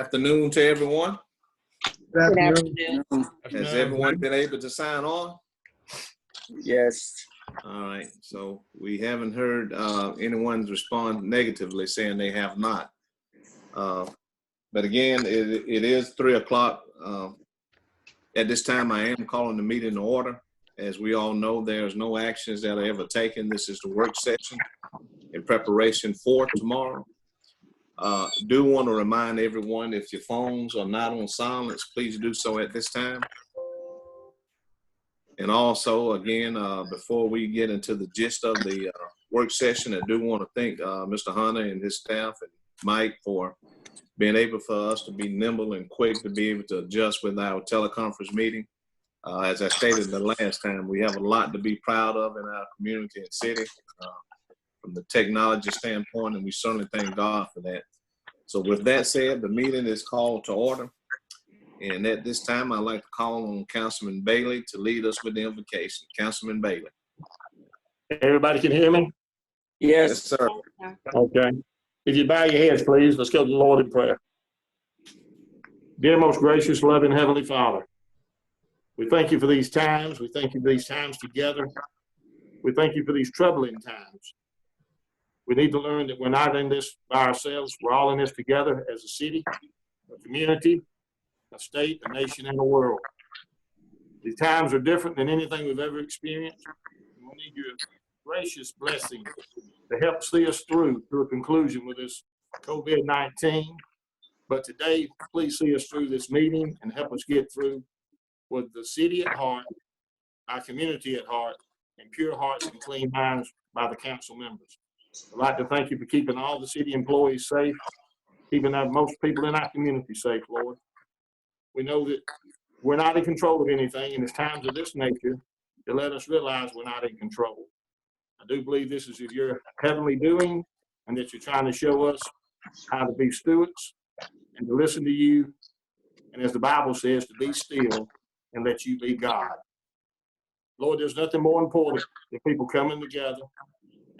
Afternoon to everyone. Good afternoon. Has everyone been able to sign on? Yes. All right, so we haven't heard anyone respond negatively saying they have not. But again, it is 3 o'clock. At this time, I am calling the meeting to order. As we all know, there's no actions that are ever taken. This is the work session in preparation for tomorrow. Do want to remind everyone, if your phones are not on silence, please do so at this time. And also, again, before we get into the gist of the work session, I do want to thank Mr. Hunter and his staff and Mike for being able for us to be nimble and quick to be able to adjust with our teleconference meeting. As I stated the last time, we have a lot to be proud of in our community and city from the technology standpoint, and we certainly thank God for that. So with that said, the meeting is called to order. And at this time, I'd like to call on Councilman Bailey to lead us with the invocation. Councilman Bailey. Everybody can hear me? Yes, sir. Okay. If you bow your heads, please, let's go to the Lord in prayer. Dear most gracious, loving Heavenly Father, we thank you for these times. We thank you for these times together. We thank you for these troubling times. We need to learn that we're not in this by ourselves. We're all in this together as a city, a community, a state, a nation, and a world. These times are different than anything we've ever experienced. We need your gracious blessing to help see us through a conclusion with this COVID-19. But today, please see us through this meeting and help us get through with the city at heart, our community at heart, and pure hearts and clean minds by the council members. I'd like to thank you for keeping all the city employees safe, keeping most people in our community safe, Lord. We know that we're not in control of anything, and it's times of this nature to let us realize we're not in control. I do believe this is your heavenly doing, and that you're trying to show us how to be stewards and to listen to you, and as the Bible says, to be still and let you be God. Lord, there's nothing more important than people coming together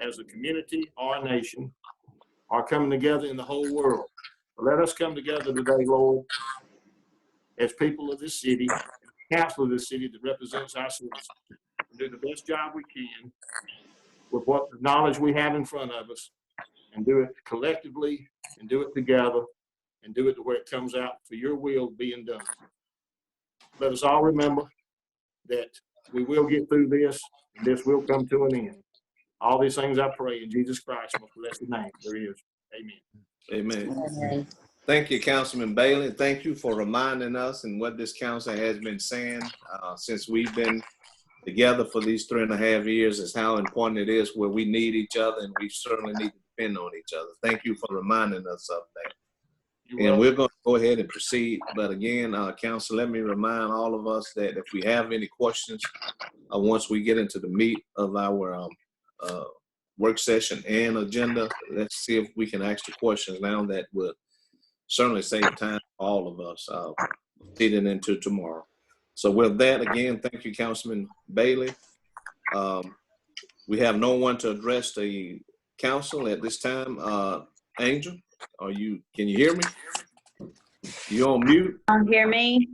as a community or a nation, or coming together in the whole world. But let us come together today, Lord, as people of this city, council of this city that represents our citizens, and do the best job we can with what knowledge we have in front of us, and do it collectively, and do it together, and do it to where it comes out for your will being done. Let us all remember that we will get through this, and this will come to an end. All these things I pray in Jesus Christ's most blessed name. There is. Amen. Amen. Amen. Thank you, Councilman Bailey. Thank you for reminding us and what this council has been saying since we've been together for these 3.5 years, is how important it is where we need each other, and we certainly need to depend on each other. Thank you for reminding us of that. And we're going to go ahead and proceed. But again, Council, let me remind all of us that if we have any questions, once we get into the meat of our work session and agenda, let's see if we can ask the questions now. That would certainly save time for all of us leading into tomorrow. So with that, again, thank you, Councilman Bailey. We have no one to address the council at this time. Angel, can you hear me? You on mute? Hear me?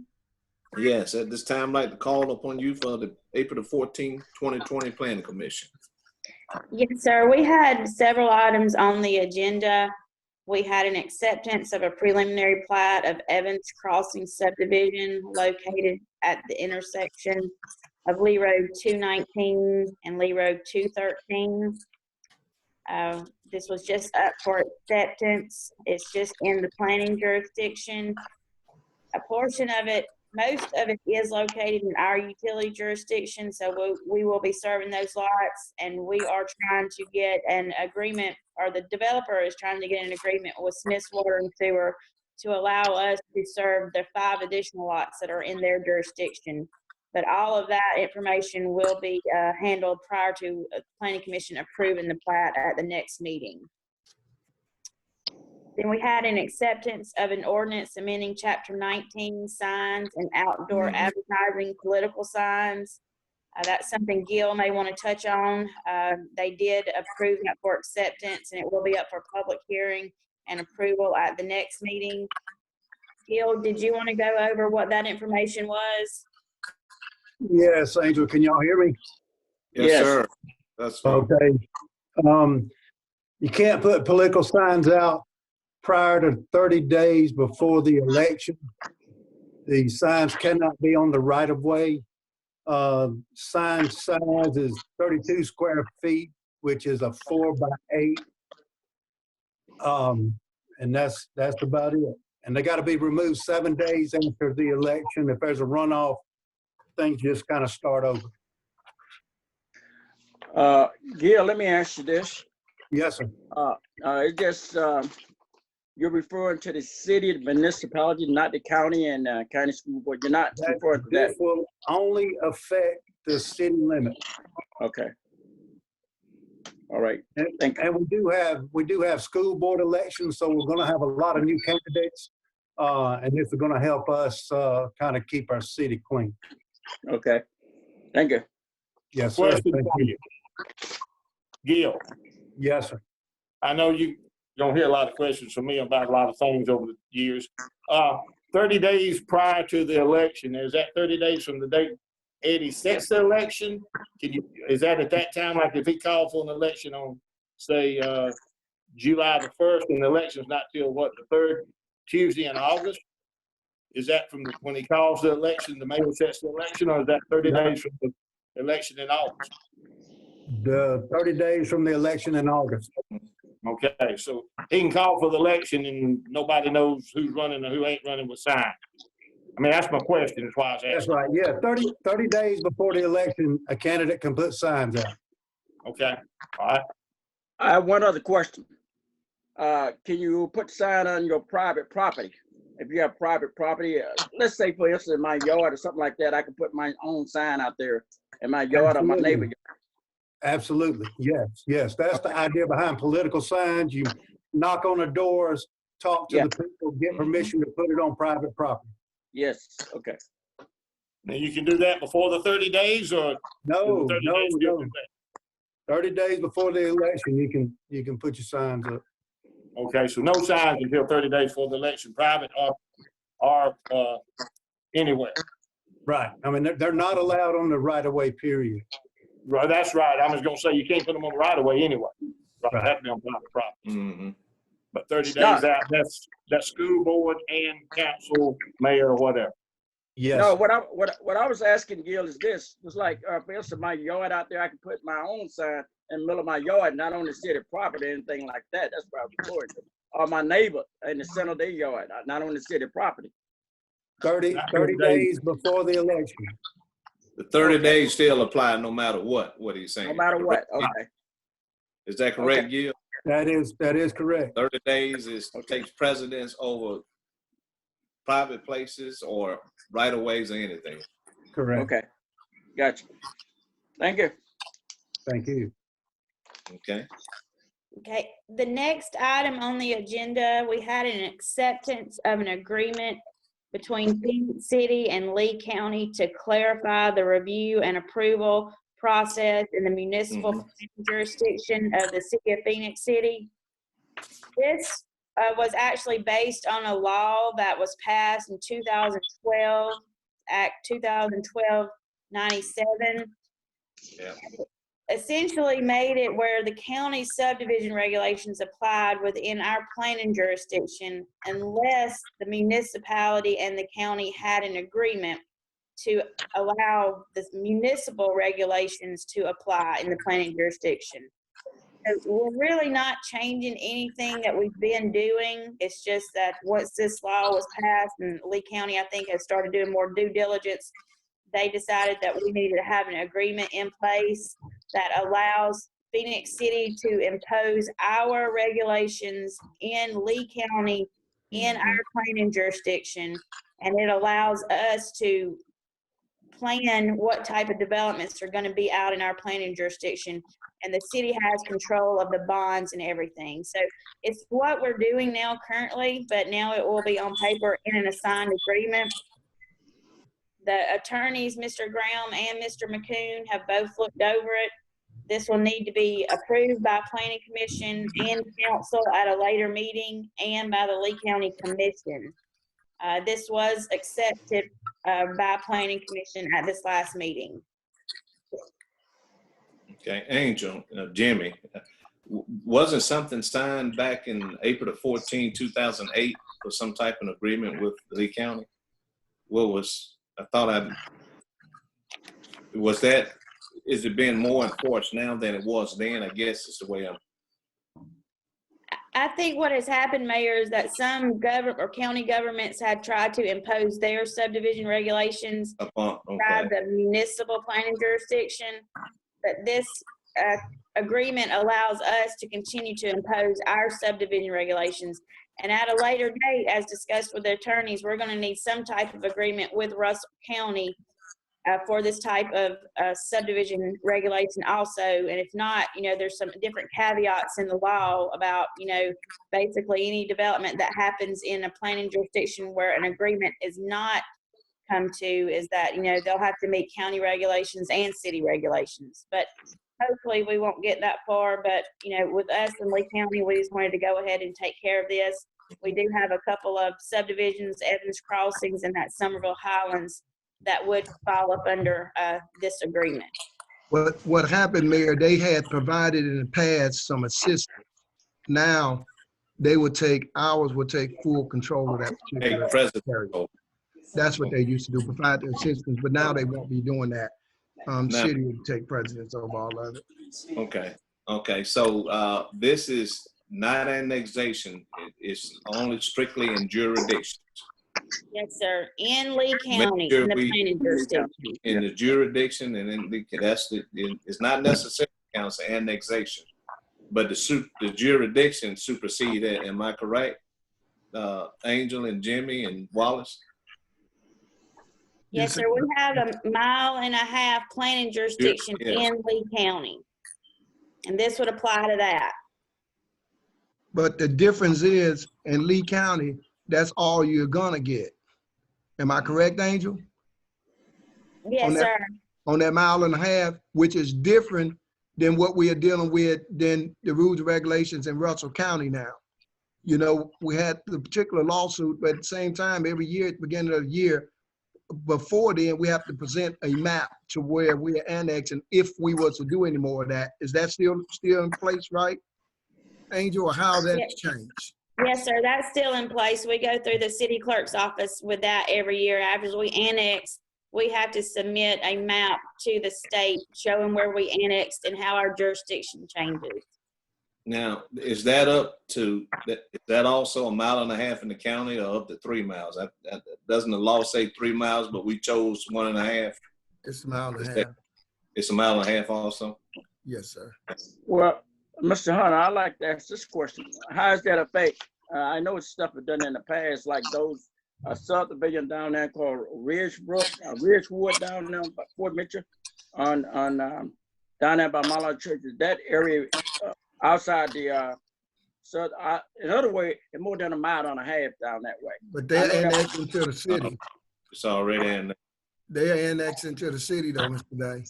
Yes, at this time, I'd like to call upon you for the April the 14th, 2020 Planning Commission. Yes, sir. We had several items on the agenda. We had an acceptance of a preliminary plat of Evans Crossing subdivision located at the intersection of Lee Road 219 and Lee Road 213. This was just up for acceptance. It's just in the planning jurisdiction. A portion of it, most of it is located in our utility jurisdiction, so we will be serving those lots, and we are trying to get an agreement, or the developer is trying to get an agreement with Smith's Water and Sewer to allow us to serve the 5 additional lots that are in their jurisdiction. But all of that information will be handled prior to the Planning Commission approving the plat at the next meeting. Then we had an acceptance of an ordinance amending Chapter 19, signs and outdoor advertising political signs. That's something Gil may want to touch on. They did approve that for acceptance, and it will be up for public hearing and approval at the next meeting. Gil, did you want to go over what that information was? Yes, Angel, can y'all hear me? Yes, Yes. sir. That's fine. Okay. You can't put political signs out prior to 30 days before the election. The signs cannot be on the right of way. Sign size is 32 square feet, which is a 4x8. And that's about it. And they got to be removed 7 days after the election. If there's a runoff, things just kind of start over. Gil, let me ask you this. Yes, sir. It just, you're referring to the city, the municipality, not the county and county school board. You're not referring to that. This will only affect the city limits. Okay. All right. And, Thank you. and we do have school board elections, so we're going to have a lot of new candidates, and this is going to help us kind of keep our city clean. Okay. Thank you. Yes, sir. Question Thank for you. Gil, Yes, sir. I know you don't hear a lot of questions from me about a lot of things over the years. 30 days prior to the election, is that 30 days from the date Eddie sets the election? Is that at that time, like if he called for an election on, say, July the 1st, and the election's not till what, the third Tuesday in August? Is that from when he calls the election, the mayor sets the election, or is that 30 days from the election in August? The 30 days from the election in August. Okay, so he can call for the election and nobody knows who's running or who ain't running with signs. I mean, that's my question, that's why I was That's asking. right. Yeah, 30 days before the election, a candidate can put signs out. Okay, all right. I have one other question. Can you put sign on your private property? If you have private property, let's say for instance, in my yard or something like that, I can put my own sign out there in my yard or my Absolutely. neighbor yard. Absolutely. Yes. That's the idea behind political signs. You knock on the doors, talk to Yeah. the people, get permission to put it on private property. Yes, okay. Now you can do that before the 30 days or? No, 30 no, days still no. too late? 30 days before the election, you can put your signs up. Okay, so no signs until 30 days before the election, private or anywhere. Right. I mean, they're not allowed on the right-of-way, period. Right, that's right. I was gonna say, you can't put them on the right of way anyway. Right, Right. that'd be on private property. Mm-hmm. But 30 No. days out, that's school board and council, mayor, or whatever. Yes. No, what I was asking Gil is this. It's like, for instance, my yard out there, I can put my own sign in the middle of my yard, not on the city property or anything like that. That's what I was referring to. Or my neighbor in the center of their yard, not on the city property. 30 days before the election. The 30 Okay. days still apply no matter what he's saying. No matter what, okay. Is that correct, Okay. Gil? That is correct. 30 days takes precedence over private places or right-of-ways or anything. Correct. Okay, gotcha. Thank you. Thank you. Okay. Okay, the next item on the agenda, we had an acceptance of an agreement between Phenix City and Lee County to clarify the review and approval process in the municipal jurisdiction of the city of Phenix City. This was actually based on a law that was passed in 2012, Act 2012-97. Yeah. Essentially made it where the county subdivision regulations applied within our planning jurisdiction unless the municipality and the county had an agreement to allow the municipal regulations to apply in the planning jurisdiction. So we're really not changing anything that we've been doing. It's just that once this law was passed and Lee County, I think, has started doing more due diligence, they decided that we needed to have an agreement in place that allows Phenix City to impose our regulations in Lee County in our planning jurisdiction. And it allows us to plan what type of developments are going to be out in our planning jurisdiction. And the city has control of the bonds and everything. So it's what we're doing now currently, but now it will be on paper in an assigned agreement. The attorneys, Mr. Graham and Mr. McCoon, have both looked over it. This will need to be approved by Planning Commission and Council at a later meeting and by the Lee County Commission. This was accepted by Planning Commission at this last meeting. Okay, Angel, Jimmy, wasn't something signed back in April the 14th, 2008 for some type of agreement with Lee County? Is it being more enforced now than it was then? I guess is the way I think what has happened, Mayor, is that some government or county governments had tried to impose their subdivision regulations by the municipal planning jurisdiction. But this agreement allows us to continue to impose our subdivision regulations. And at a later date, as discussed with the attorneys, we're going to need some type of agreement with Russell County for this type of subdivision regulation also. And if not, there's some different caveats in the law about, basically any development that happens in a planning jurisdiction where an agreement is not come to, is that, they'll have to meet county regulations and city regulations. But hopefully we won't get that far. But, with us in Lee County, we just wanted to go ahead and take care of this. We do have a couple of subdivisions, Evans Crossings and that Somerville Highlands, that would fall up under this agreement. What happened, Mayor, they had provided in the past some assistance. Now, ours would take full control of that particular area. That's what they used to do, provide the assistance, but now they won't be doing that. City would take precedence over all of it. Okay. So this is not annexation. It's only strictly in jurisdiction. Yes, sir. In Lee County, in the planning jurisdiction. In the jurisdiction, and it's not necessarily counts annexation, but the jurisdiction supersede that. Am I correct? Angel and Jimmy and Wallace? Yes, sir. We have a 1.5 mile planning jurisdiction in Lee County. And this would apply to that. But the difference is in Lee County, that's all you're gonna get. Am I correct, Angel? Yes, sir. On that 1.5 miles, which is different than what we are dealing with than the rules and regulations in Russell County now. We had the particular lawsuit, but at the same time, every year at the beginning of the year, before then, we have to present a map to where we are annexing if we were to do any more of that. Is that still in place, right, Angel, or how that's changed? Yes, sir. That's still in place. We go through the city clerk's office with that every year. After we annex, we have to submit a map to the state showing where we annexed and how our jurisdiction changes. Now, is that also 1.5 miles in the county or up to 3 miles? Doesn't the law say 3 miles, but we chose 1.5? It's 1.5 miles. It's 1.5 miles also? Yes, sir. Well, Mr. Hunter, I'd like to ask this question. How does that affect? I know it's stuff we've done in the past, like those subdivision down there called Ridgewood down there by Fort Mitchell, on down there by Mala Church. That area outside the in other way, it's more than 1.5 miles down that way. But they're annexed into the city. It's already in there. They're annexed into the city, though, Mr. Day.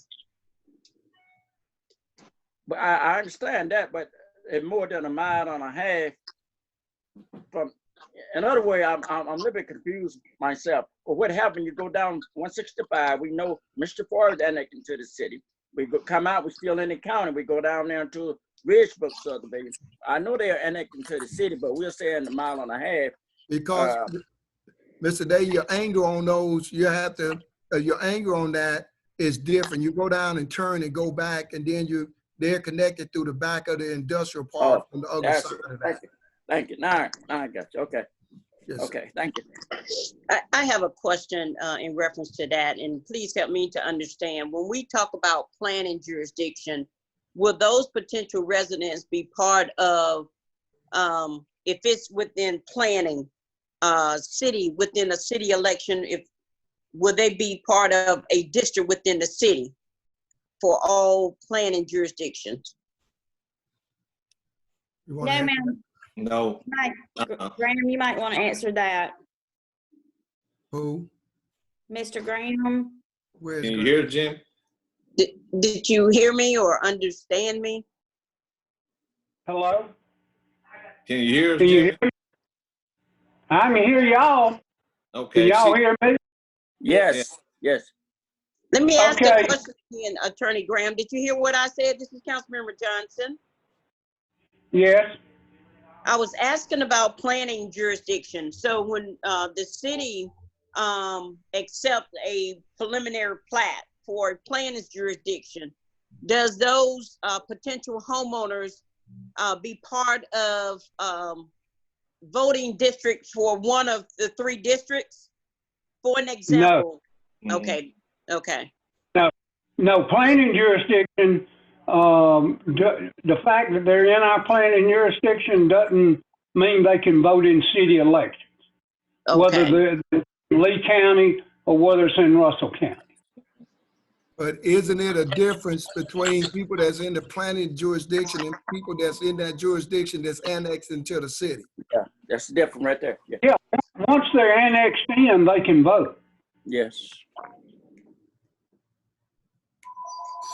But I understand that, but it's more than 1.5 miles from. In other way, I'm a little bit confused myself. But what happened? You go down 165. We know Mr. Ford annexed into the city. We come out. We're still in the county. We go down there to Ridgebrook subdivision. I know they're annexed into the city, but we're saying 1.5 miles. Because, Mr. Day, your angle on those, you have to. Your angle on that is different. You go down and turn and go back, and then they're connected through the back of the industrial park on the other side of that. Thank you. Now I got you. Okay. Yes. Okay. Thank you. I have a question in reference to that, and please help me to understand. When we talk about planning jurisdiction, will those potential residents be part of, if it's within planning, within a city election, will they be part of a district within the city for all planning jurisdictions? No, ma'am. No. Graham, you might want to answer that. Who? Mr. Graham? Where's Can you hear, Jim? Did you hear me or understand me? Hello? Can you hear us, Can you Jim? hear me? I can hear y'all. Okay. y'all hear me? Yes, yes. Let me ask Okay. a question again, Attorney Graham. Did you hear what I said? This is Councilmember Johnson. Yes. I was asking about planning jurisdiction. So when the city accept a preliminary plat for a planning jurisdiction, does those potential homeowners be part of voting district for one of the 3 districts? For an example. Mhm. Okay, okay. No, planning jurisdiction, the fact that they're in our planning jurisdiction doesn't mean they can vote in city elections, whether Okay. they're in Lee County or whether it's in Russell County. But isn't it a difference between people that's in the planning jurisdiction and people that's in that jurisdiction that's annexed into the city? Yeah, that's different right there. Yeah. Yeah, once they're annexed in, they can vote. Yes.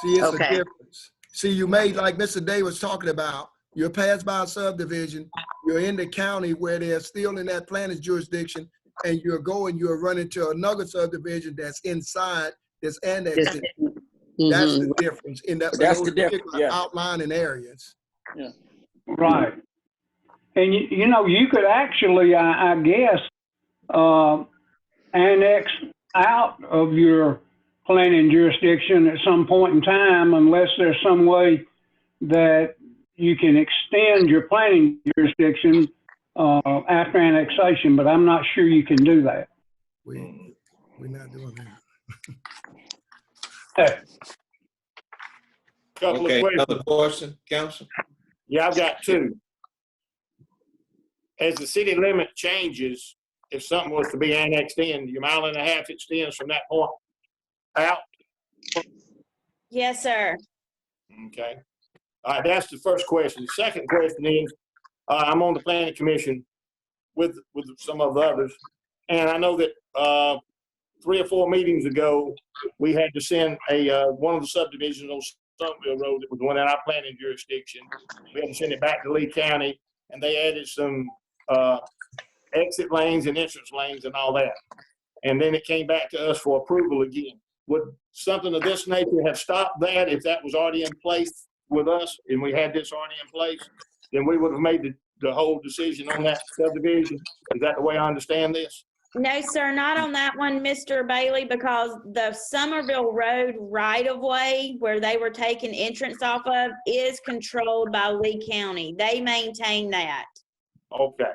See, it's Okay. a difference. See, you made, like Mr. Day was talking about, you're passed by a subdivision, you're in the county where they're still in that planning jurisdiction, and you're running to another subdivision that's inside, that's annexed in. That's the difference in that, That's those the difference, particular yeah. outlining areas. Right. And you know, you could actually, I guess, annex out of your planning jurisdiction at some point in time, unless there's some way that you can extend your planning jurisdiction after annexation, but I'm not sure you can do that. We're not doing that. Hey, Couple Okay, of questions. another question, Council? Yeah, I've got 2. As the city limit changes, if something was to be annexed in, your 1.5 mile extends from that point out. Yes, sir. Okay. All right, that's the first question. The second question is, I'm on the planning commission with some of the others, and I know that 3 or 4 meetings ago, we had to send one of the subdivisions on Summerville Road that was one in our planning jurisdiction. We had to send it back to Lee County, and they added some exit lanes and entrance lanes and all that. And then it came back to us for approval again. Would something of this nature have stopped that if that was already in place with us and we had this already in place? Then we would have made the whole decision on that subdivision. Is that the way I understand this? No, sir, not on that one, Mr. Bailey, because the Somerville Road right-of-way where they were taking entrance off of is controlled by Lee County. They maintain that. Okay.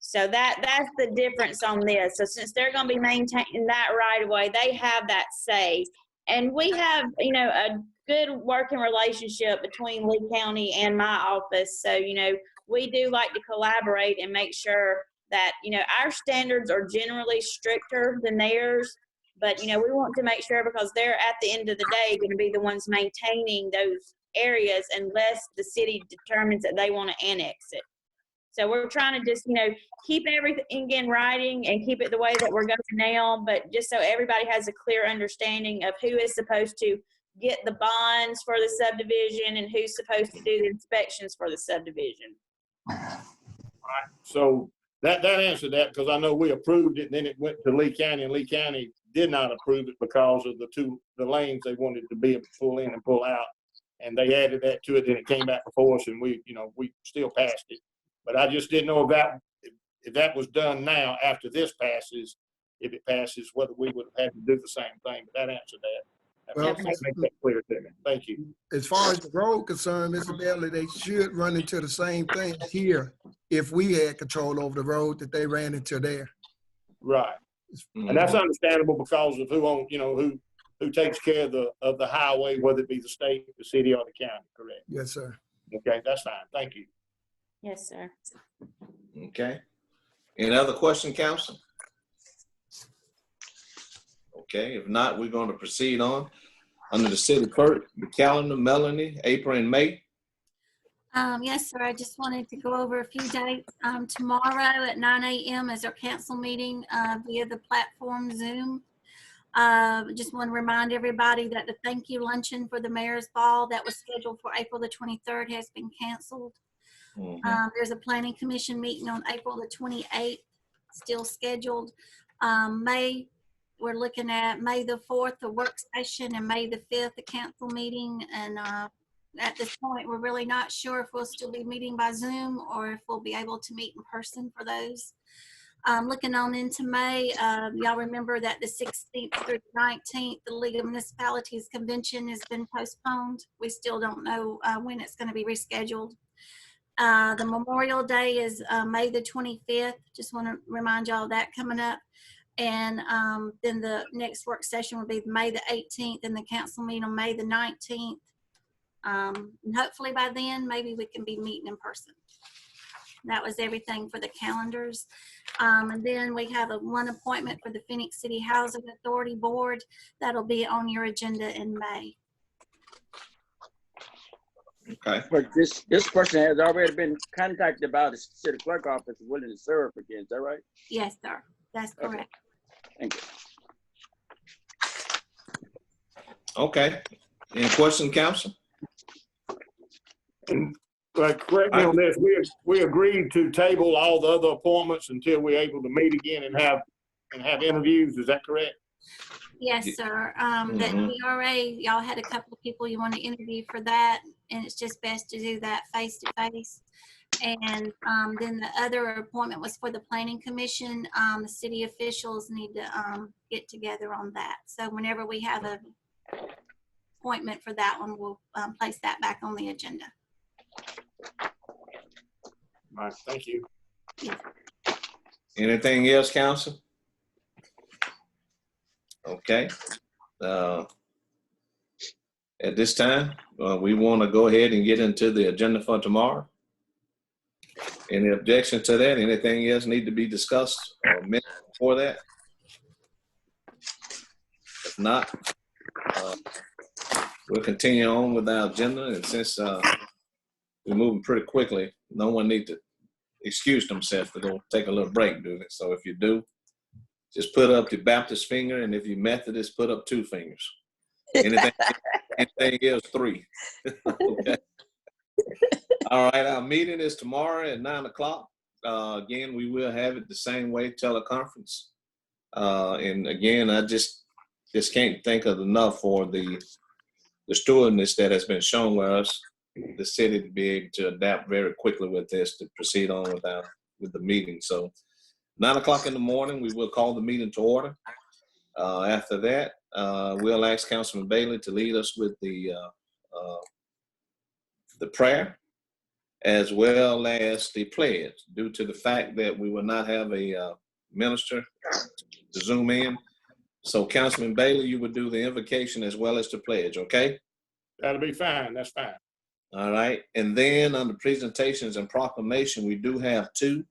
So that's the difference on this. So since they're going to be maintaining that right-of-way, they have that say. And we have, you know, a good working relationship between Lee County and my office. So, you know, we do like to collaborate and make sure that, you know, our standards are generally stricter than theirs, but, you know, we want to make sure because they're at the end of the day going to be the ones maintaining those areas unless the city determines that they want to annex it. So we're trying to just, you know, keep everything in writing and keep it the way that we're going now, but just so everybody has a clear understanding of who is supposed to get the bonds for the subdivision and who's supposed to do the inspections for the subdivision. All right. So that answered that because I know we approved it and then it went to Lee County and Lee County did not approve it because of the lanes they wanted to be able to pull in and pull out. And they added that to it and it came back before us and we still passed it. But I just didn't know if that was done now after this passes, if it passes, whether we would have had to do the same thing. But that answered that. Well, That makes that clear to me. Thank you. as far as the road concerned, Mr. Bailey, they should run into the same thing here if we had control over the road that they ran into there. Right. And that's understandable because of who takes care of the highway, whether it be the state, the city, or the county, correct? Yes, sir. Okay, that's fine. Thank you. Yes, sir. Okay. Any other question, Council? Okay, if not, we're going to proceed on. Under the city clerk, the calendar, Melanie, April and May. Yes, sir. I just wanted to go over a few dates. Tomorrow at 9 a.m. is our council meeting via the platform Zoom. Just want to remind everybody that the thank you luncheon for the mayor's ball that was scheduled for April the 23rd has been canceled. There's a planning commission meeting on April the 28th, still scheduled. May, we're looking at May the 4th, the work session, and May the 5th, the council meeting. And at this point, we're really not sure if we'll still be meeting by Zoom or if we'll be able to meet in person for those. Looking on into May, y'all remember that the 16th through the 19th, the League of Municipalities Convention has been postponed. We still don't know when it's going to be rescheduled. The Memorial Day is May the 25th. Just want to remind y'all of that coming up. And then the next work session will be May the 18th and the council meeting on May the 19th. And hopefully by then, maybe we can be meeting in person. That was everything for the calendars. And then we have one appointment for the Phenix City Housing Authority Board. That'll be on your agenda in May. Okay. But this person has already been contacted by the city clerk office, willing to serve again. Is that right? Yes, sir. That's correct. Thank you. Okay. Any questions, council? Correct me on this, we agreed to table all the other appointments until we're able to meet again and have interviews. Is that correct? Yes, sir. That DRA, y'all had a couple of people you want to interview for that, and it's just best to do that face to face. And then the other appointment was for the Planning Commission. The city officials need to get together on that. So whenever we have a appointment for that one, we'll place that back on the agenda. All right, thank you. Anything else, council? Okay. At this time, we want to go ahead and get into the agenda for tomorrow. Any objection to that? Anything else need to be discussed or mentioned before that? If not, we'll continue on with our agenda. And since we're moving pretty quickly, no one needs to excuse themselves to go take a little break, do it. So if you do, just put up the Baptist finger, and if you're Methodist, put up 2 fingers. Anything else, 3. Okay. All right, our meeting is tomorrow at 9 o'clock. Again, we will have it the same way, teleconference. And again, I just can't think of enough for the stewardness that has been shown by us, the city, to be able to adapt very quickly with this to proceed on with the meeting. So 9 o'clock in the morning, we will call the meeting to order. After that, we'll ask Councilman Bailey to lead us with the prayer, as well as the pledge, due to the fact that we will not have a minister to Zoom in. So Councilman Bailey, you would do the invocation as well as the pledge, okay? That'll be fine. That's fine. All right. And then on the presentations and proclamation, we do have 2.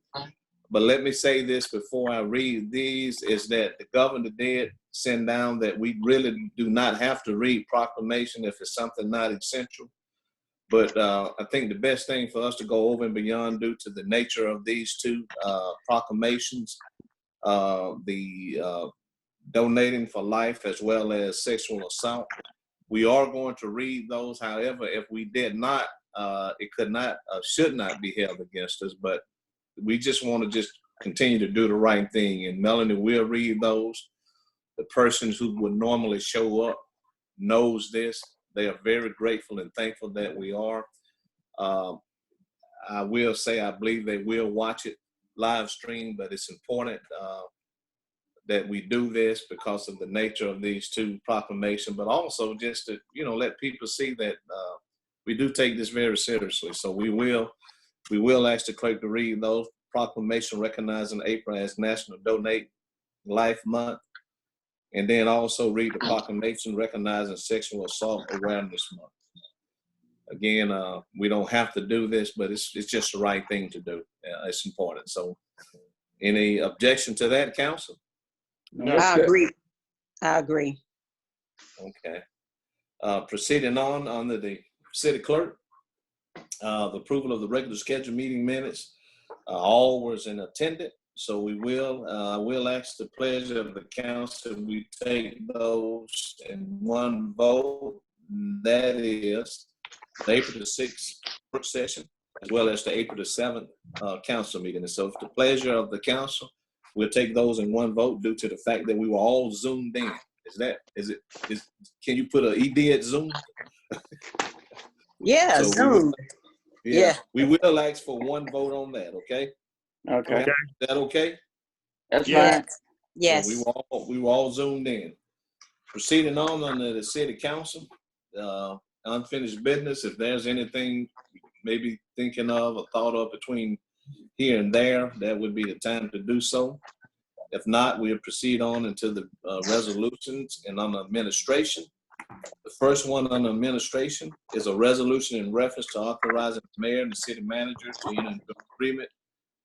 But let me say this before I read these, is that the governor did send down that we really do not have to read proclamation if it's something not essential. But I think the best thing for us to go over and beyond, due to the nature of these 2 proclamations, the donating for life as well as sexual assault, we are going to read those. However, if we did not, it could not, should not be held against us. But we just want to just continue to do the right thing. And Melanie will read those. The persons who would normally show up knows this. They are very grateful and thankful that we are. I will say, I believe they will watch it live stream, but it's important that we do this because of the nature of these 2 proclamations, but also just to, let people see that we do take this very seriously. So we will ask the clerk to read those. Proclamation recognizing April as National Donate Life Month. And then also read the proclamation recognizing Sexual Assault Awareness Month. Again, we don't have to do this, but it's just the right thing to do. It's important. So any objection to that, council? No, I agree. I agree. Okay. Proceeding on under the city clerk, the approval of the regular scheduled meeting minutes. All was in attendance. So we will ask the pleasure of the council, we take those in one vote. That is the April the 6th work session, as well as the April the 7th council meeting. And so it's the pleasure of the council. we'll take those in one vote due to the fact that we were all zoomed in. Can you put an ED at Zoom? Yeah, So Zoom. Yeah. we will ask for one vote on that, okay? Okay, Is that okay? that's Yeah. fine. Yes. So we were all zoomed in. Proceeding on under the city council, unfinished business, if there's anything maybe thinking of or thought of between here and there, that would be the time to do so. If not, we'll proceed on into the resolutions and on administration. The first one on administration is a resolution in reference to authorizing the mayor and the city manager to enter into agreement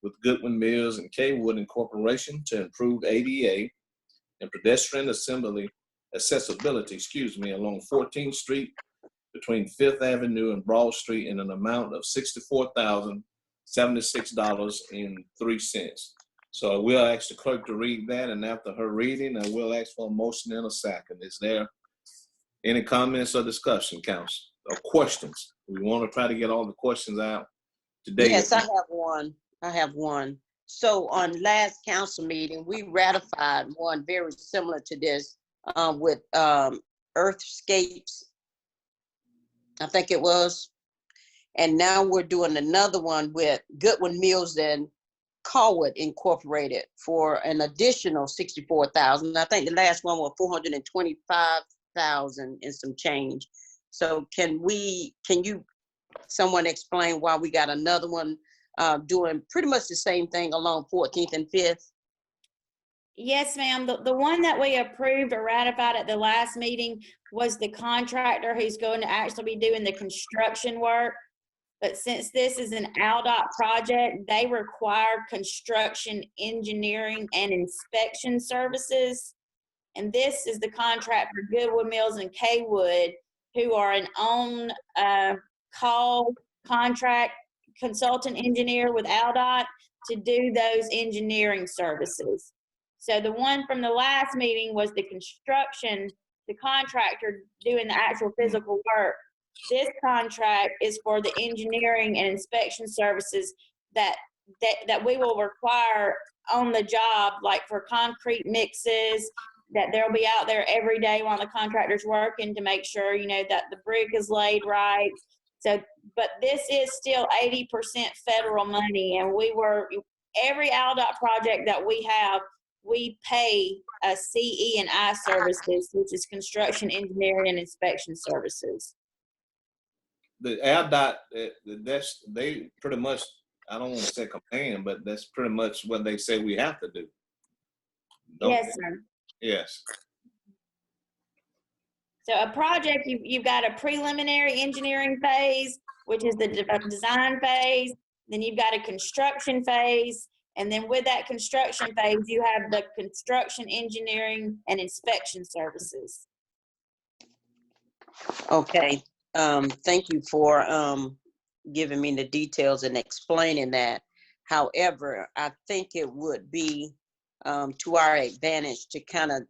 with Goodwin Mills and Kaywood Incorporation to improve ADA and pedestrian accessibility, along 14th Street between 5th Avenue and Broad Street in an amount of $64,076.03. So I will ask the clerk to read that, and after her reading, I will ask for a motion in a second. Is there any comments or discussion, council, or questions? We want to try to get all the questions out today. Yes, I have one. So on last council meeting, we ratified one very similar to this with Earthscapes, I think it was. And now we're doing another one with Goodwin Mills and Kaywood Incorporated for an additional $64,000. I think the last one was $425,000 and some change. So can you someone explain why we got another one doing pretty much the same thing along 14th and 5th? Yes, ma'am. The one that we approved or ratified at the last meeting was the contractor who's going to actually be doing the construction work. But since this is an ALDOT project, they require construction, engineering, and inspection services. And this is the contract for Goodwin Mills and Kaywood, who are an on-call contract consultant engineer with ALDOT to do those engineering services. So the one from the last meeting was the construction, the contractor doing the actual physical work. This contract is for the engineering and inspection services that we will require on the job, like for concrete mixes, that they'll be out there every day while the contractor's working to make sure, you know, that the brick is laid right. So, but this is still 80% federal money, and every ALDOT project that we have, we pay CE and I services, which is construction, engineering, and inspection services. The ALDOT, they pretty much, I don't want to say command, but that's pretty much what they say we have to do. Yes, sir. Yes. So a project, you've got a preliminary engineering phase, which is the design phase. Then you've got a construction phase. And then with that construction phase, you have the construction, engineering, and inspection services. Okay. Thank you for giving me the details and explaining that. However, I think it would be to our advantage to kind of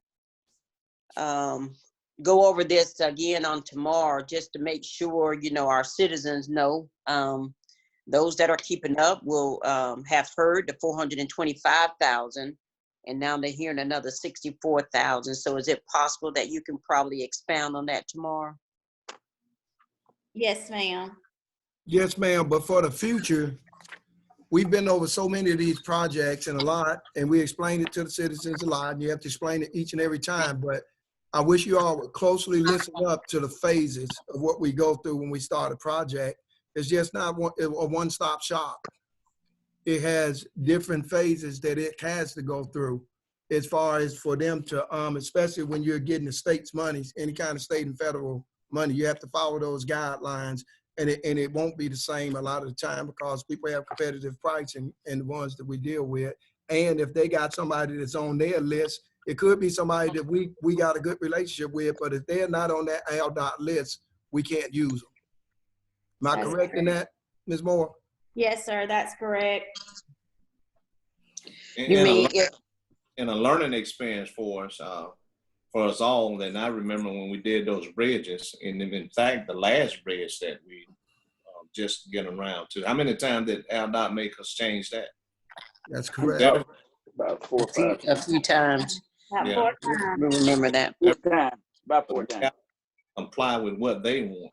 go over this again on tomorrow, just to make sure, you know, our citizens know. Those that are keeping up will have heard the $425,000, and now they're hearing another $64,000. So is it possible that you can probably expound on that tomorrow? Yes, ma'am. Yes, ma'am. But for the future, we've been over so many of these projects and we explained it to the citizens a lot, and you have to explain it each and every time. But I wish you all would closely listen up to the phases of what we go through when we start a project. It's just not a one-stop shop. It has different phases that it has to go through as far as for them to, especially when you're getting the state's money, any kind of state and federal money, you have to follow those guidelines, and it won't be the same a lot of the time because people have competitive pricing in the ones that we deal with. And if they got somebody that's on their list, it could be somebody that we got a good relationship with, but if they're not on that ALDOT list, we can't use them. Am I correct in that, Ms. Moore? Yes, sir, that's correct. You mean and a learning experience for us all. And I remember when we did those bridges, and in fact, the last bridge that we just getting around to. How many times did ALDOT make us change that? That's correct. About 4 or 5. A few times. About Yeah. 4 times. We remember that. 4 times. About 4 times. Comply with what they want,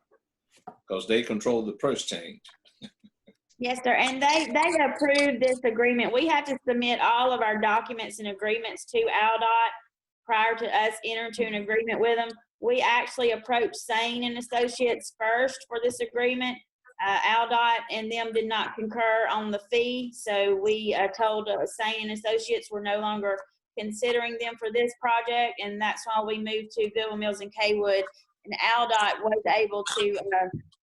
because they control the purse change. Yes, sir. And they approved this agreement. We have to submit all of our documents and agreements to ALDOT prior to us entering to an agreement with them. We actually approached Sane and Associates first for this agreement. ALDOT and them did not concur on the fee. So we told Sane and Associates we're no longer considering them for this project. And that's why we moved to Goodwill Mills and Kaywood. And ALDOT was able to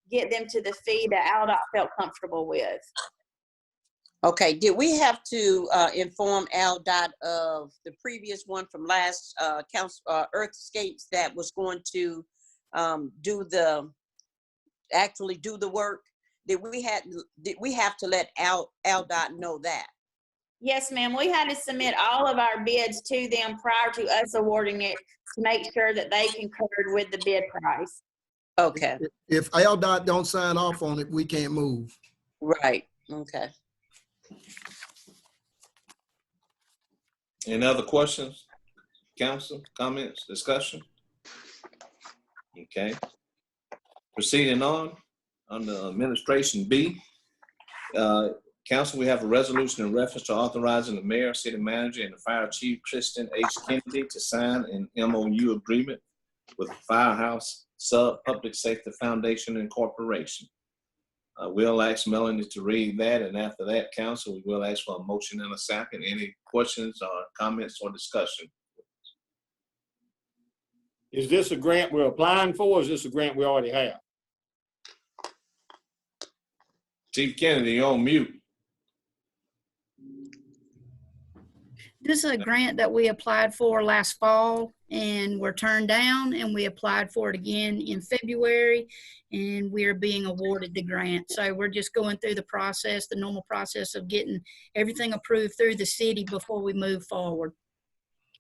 get them to the fee that ALDOT felt comfortable with. Okay, did we have to inform ALDOT of the previous one from last council, Earthscapes, that was going to actually do the work? Did we have to let ALDOT know that? Yes, ma'am. We had to submit all of our bids to them prior to us awarding it to make sure that they concurred with the bid price. Okay, If ALDOT don't sign off on it, we can't move. right, okay. Any other questions? Council, comments, discussion? Okay. Proceeding on, under administration B. Council, we have a resolution in reference to authorizing the mayor, city manager, and the fire chief, Kristen H. Kennedy, to sign an MOU agreement with Firehouse Sub Public Safety Foundation Incorporation. We'll ask Melanie to read that, and after that, council, we will ask for a motion and a second. Any questions or comments or discussion? Is this a grant we're applying for, or is this a grant we already have? Chief Kennedy, you're on mute. This is a grant that we applied for last fall and were turned down, and we applied for it again in February, and we're being awarded the grant. So we're just going through the process, the normal process of getting everything approved through the city before we move forward.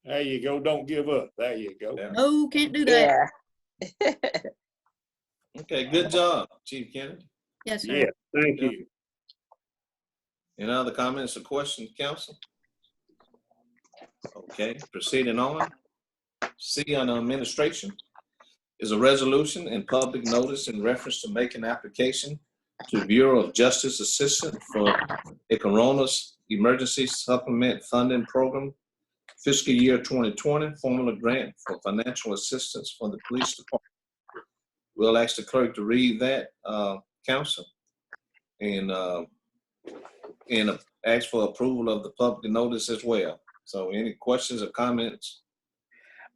There you go. Don't give up. There you go. Yeah. No, can't do that. Yeah. Okay, good job, Chief Kennedy. Yes, sir. Yeah, thank you. Any other comments or questions, council? Okay, proceeding on. C, on administration, is a resolution and public notice in reference to making application to Bureau of Justice Assistance for a Corona's Emergency Supplement Funding Program, fiscal year 2020, formula grant for financial assistance for the police department. We'll ask the clerk to read that, council, and ask for approval of the public notice as well. So any questions or comments?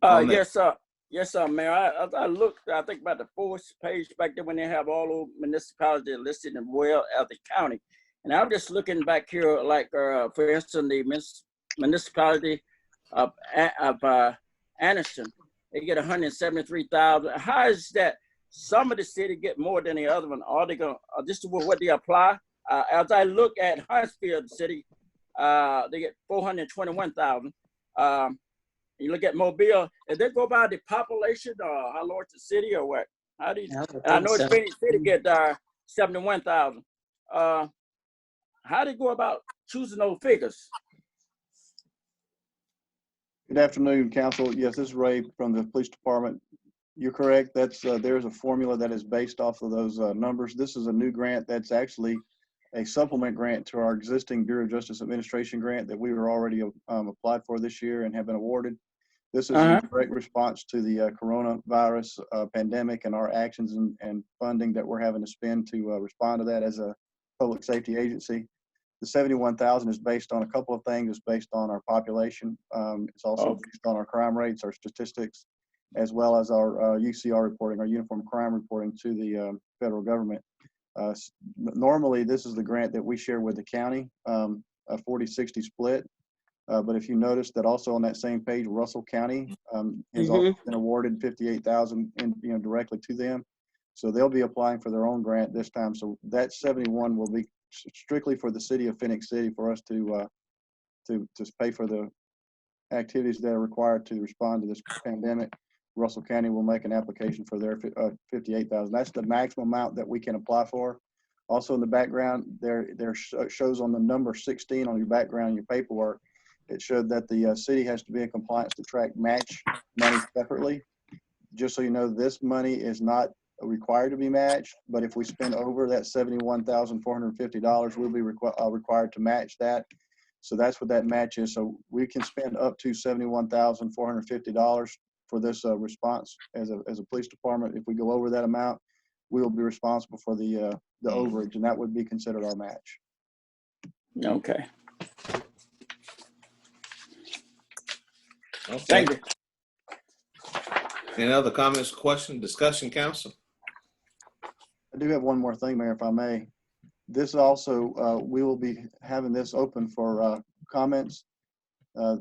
Yes, sir. Yes, sir, Mayor. I looked, I think about the 4th page back there when they have all those municipalities listed as well as the county. And I'm just looking back here, like, for instance, the municipality of Anderson, they get 173,000. How is that? Some of the city get more than the other one. Are they going? This is what they apply. As I look at Huntsville City, they get 421,000. You look at Mobile, if they go by the population or how large the city or what? How do you? I know it's Phenix City get 71,000. How do you go about choosing those figures? Good afternoon, council. Yes, this is Ray from the police department. You're correct. That's there's a formula that is based off of those numbers. This is a new grant that's actually a supplement grant to our existing Bureau of Justice Administration grant that we were already applied for this year and have been awarded. This is in direct response to the coronavirus pandemic and our actions and funding that we're having to spend to respond to that as a public safety agency. The 71,000 is based on a couple of things. It's based on our population. It's also based on our crime rates, our statistics, as well as our UCR reporting, our uniform crime reporting to the federal government. Normally, this is the grant that we share with the county, a 40-60 split. But if you notice that also on that same page, Russell County has also been awarded 58,000 directly to them. So they'll be applying for their own grant this time. So that 71 will be strictly for the city of Phenix City for us to pay for the activities that are required to respond to this pandemic. Russell County will make an application for their 58,000. That's the maximum amount that we can apply for. Also in the background, there shows on the number 16 on your background, your paperwork, it showed that the city has to be in compliance to track match money separately. Just so you know, this money is not required to be matched, but if we spend over that $71,450, we'll be required to match that. So that's what that match is. So we can spend up to $71,450 for this response as a police department. If we go over that amount, we will be responsible for the overage, and that would be considered our match. Okay. Okay. Thank you. Any other comments, questions, discussion, council? I do have one more thing, Mayor, if I may. This also, we will be having this open for comments.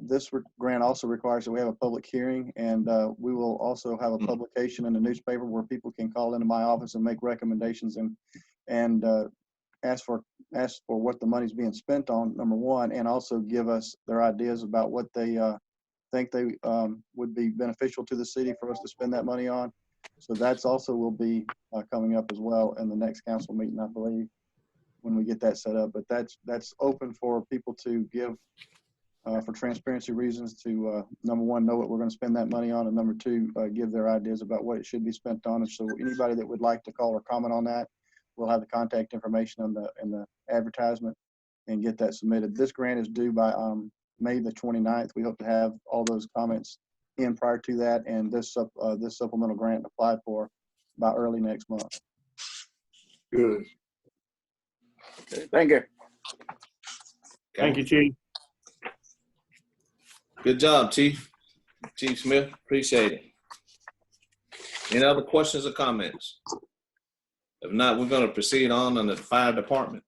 This grant also requires that we have a public hearing, and we will also have a publication in the newspaper where people can call into my office and make recommendations and ask for what the money's being spent on, number one, and also give us their ideas about what they think they would be beneficial to the city for us to spend that money on. So that's also will be coming up as well in the next council meeting, I believe, when we get that set up. But that's open for people to give for transparency reasons to, number one, know what we're going to spend that money on, and number two, give their ideas about what it should be spent on. And so anybody that would like to call or comment on that, we'll have the contact information in the advertisement and get that submitted. This grant is due by May the 29th. We hope to have all those comments in prior to that, and this supplemental grant applied for by early next month. Good. Okay, thank you. Thank you, Chief. Good job, Chief Smith. Appreciate it. Any other questions or comments? If not, we're going to proceed on the fire department.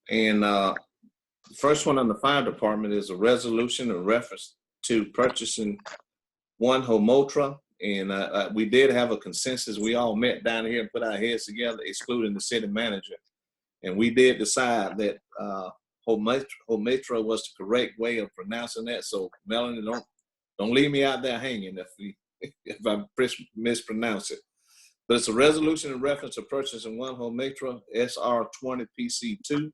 And the first one on the fire department is a resolution in reference to purchasing one Homotra. And we did have a consensus. We all met down here and put our heads together, excluding the city manager. And we did decide that Homotra was the correct way of pronouncing that. So Melanie, don't leave me out there hanging if I mispronounce it. But it's a resolution in reference to purchasing one Homotra SR20 PC2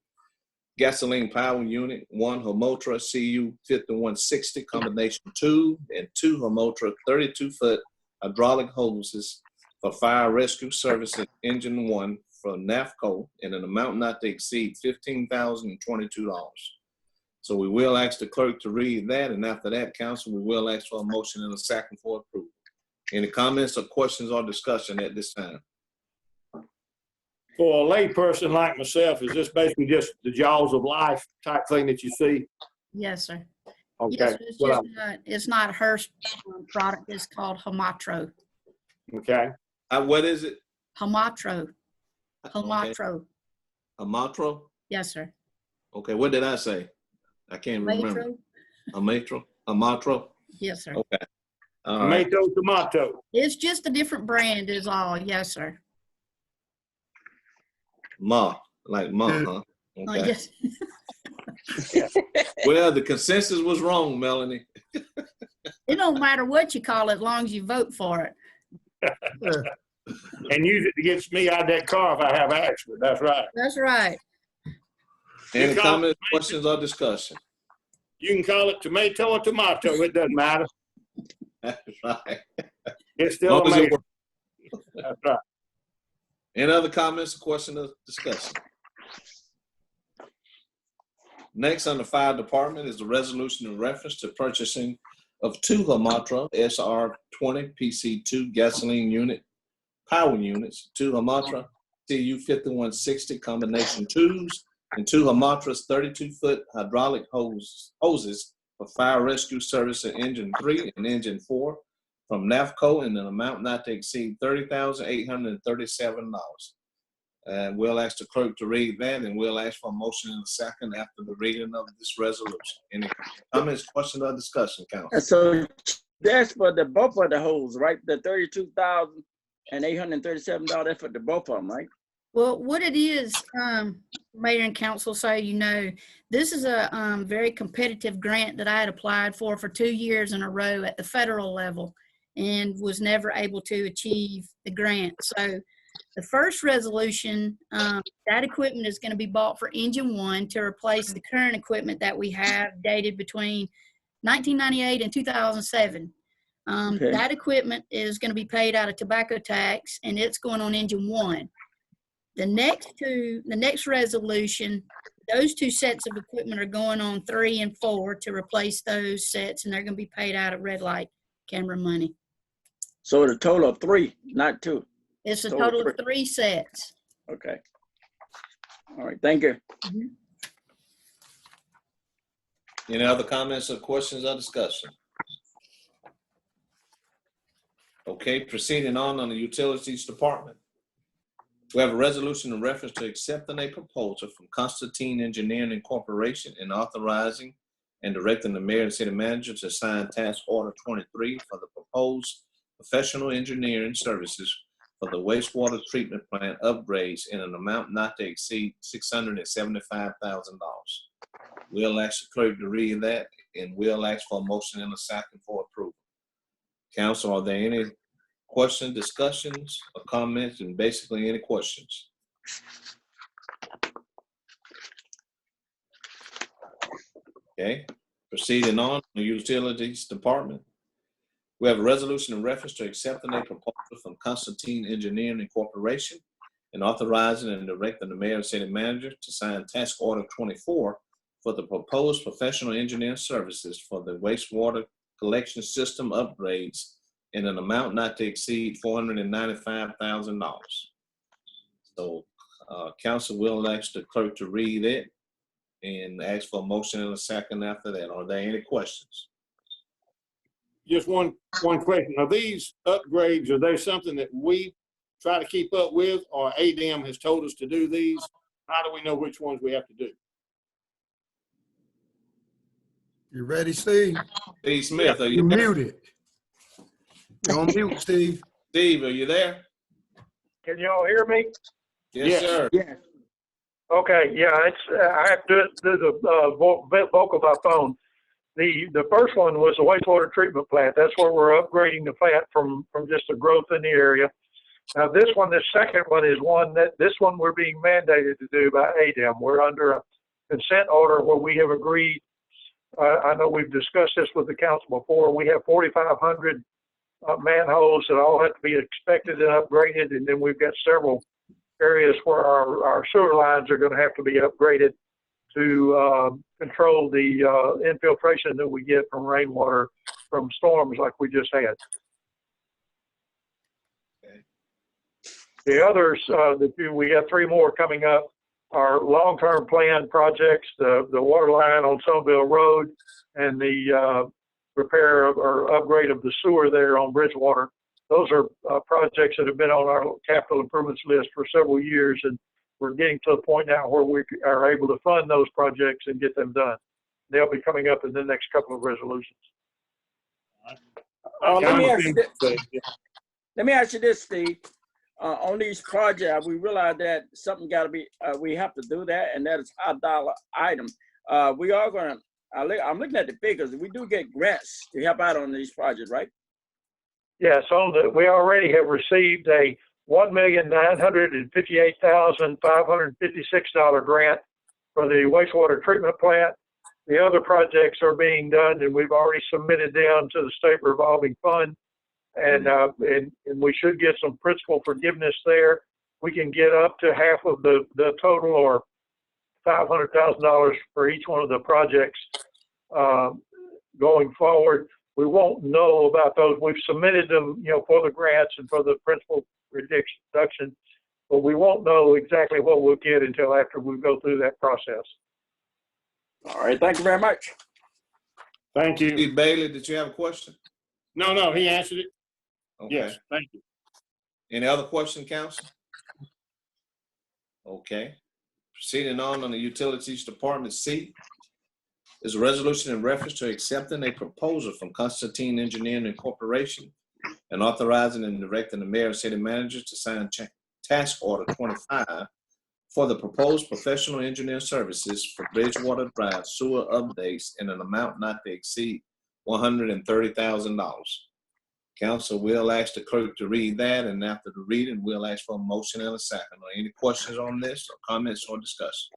gasoline power unit, one Homotra CU 5160 combination 2, and two Homotra 32-foot hydraulic hoses for fire rescue service in engine 1 from NAFCO in an amount not to exceed $15,022. So we will ask the clerk to read that, and after that, council, we will ask for a motion and a second for approval. Any comments or questions or discussion at this time? For a lay person like myself, is this basically just the jaws of life type thing that you see? Yes, sir. Okay. Yes, it's Well, just it's not her product. It's called Homatro. okay. What is it? Homatro. Okay. Homatro. Homatro? Yes, sir. Okay, what did I say? I can't remember. Homatro. Homatro? Yes, sir. Okay. All right. Tomato. It's just a different brand is all. Yes, sir. Like Ma, huh? Oh, Okay. yes. Well, the consensus was wrong, Melanie. It don't matter what you call it as long as you vote for it. And use it to get me out of that car if I have an accident. That's right. That's right. Any comments, questions, or discussion? You can call it tomato or tomato. It doesn't matter. That's right. It's still As long as it amazing. works. That's right. Any other comments, questions, or discussion? Next on the fire department is the resolution in reference to purchasing of two Homotra SR20 PC2 gasoline unit power units, two Homotra CU 5160 combination 2s, and two Homotra's 32-foot hydraulic hoses for fire rescue service in engine 3 and engine 4 from NAFCO in an amount not to exceed $30,837. And we'll ask the clerk to read that, and we'll ask for a motion in a second after the reading of this resolution. Any comments, questions, or discussion, council? So that's for the both of the hoses, right? The $32,837. That's for the both of them, right? Well, what it is, Mayor and Council, so you know, this is a very competitive grant that I had applied for 2 years in a row at the federal level and was never able to achieve the grant. So The first resolution, that equipment is going to be bought for engine 1 to replace the current equipment that we have dated between 1998 and 2007. Okay. That equipment is going to be paid out of tobacco tax, and it's going on engine 1. The next resolution, those 2 sets of equipment are going on 3 and 4 to replace those sets, and they're going to be paid out of red light camera money. So the total of 3, not 2. It's a Total total of 3 sets. Okay. All right. Thank you. Any other comments or questions or discussion? Okay, proceeding on the Utilities Department. We have a resolution in reference to accepting a proposal from Constantine Engineering Incorporation and authorizing and directing the mayor and city manager to sign task order 23 for the proposed professional engineering services for the wastewater treatment plant upgrades in an amount not to exceed $675,000. We'll ask the clerk to read that, and we'll ask for a motion in a second for approval. Council, are there any questions, discussions, or comments, and basically any questions? Okay, proceeding on the Utilities Department. We have a resolution in reference to accepting a proposal from Constantine Engineering Incorporation and authorizing and directing the mayor and city manager to sign task order 24 for the proposed professional engineering services for the wastewater collection system upgrades in an amount not to exceed $495,000. So council will ask the clerk to read it and ask for a motion in a second after that. Are there any questions? Just one question. Are these upgrades, are they something that we try to keep up with, or ADM has told us to do these? How do we know which ones we have to do? You ready, Steve? Steve Smith, are You you there? muted. You're on mute, Steve. Steve, are you there? Can y'all hear me? Yes, sir. Yeah. Okay, yeah, I have to do the vocal by phone. The first one was the wastewater treatment plant. That's where we're upgrading the plant from just the growth in the area. Now this second one is this one we're being mandated to do by ADM. We're under a consent order where we have agreed. I know we've discussed this with the council before. We have 4,500 manholes that all have to be inspected and upgraded, and then we've got several areas where our sewer lines are going to have to be upgraded to control the infiltration that we get from rainwater from storms like we just had. Okay. The others, we have 3 more coming up, are long-term plan projects, the water line on Somerville Road and the repair or upgrade of the sewer there on Bridgewater. Those are projects that have been on our capital improvements list for several years, and we're getting to a point now where we are able to fund those projects and get them done. They'll be coming up in the next couple of resolutions. Let me ask you this, Steve. On these projects, we realize that something got to be, we have to do that, and that is a $1 item. We are going to, I'm looking at the figures. We do get grants to help out on these projects, right? Yes, we already have received a $1,958,556 grant for the wastewater treatment plant. The other projects are being done, and we've already submitted them to the state revolving fund, and we should get some principal forgiveness there. We can get up to half of the total, or $500,000 for each one of the projects going forward. We won't know about those. We've submitted them, for the grants and for the principal reduction, but we won't know exactly what we'll get until after we go through that process. All right. Thank you very much. Thank you. Steve Bailey, did you have a question? No, he answered it. Okay. Yes, thank you. Any other question, council? Okay. Proceeding on the Utilities Department C is a resolution in reference to accepting a proposal from Constantine Engineering Incorporation and authorizing and directing the mayor and city manager to sign task order 25 for the proposed professional engineering services for Bridgewater Drive sewer updates in an amount not to exceed $130,000. Council will ask the clerk to read that, and after the reading, we'll ask for a motion and a second. Are any questions on this or comments or discussion?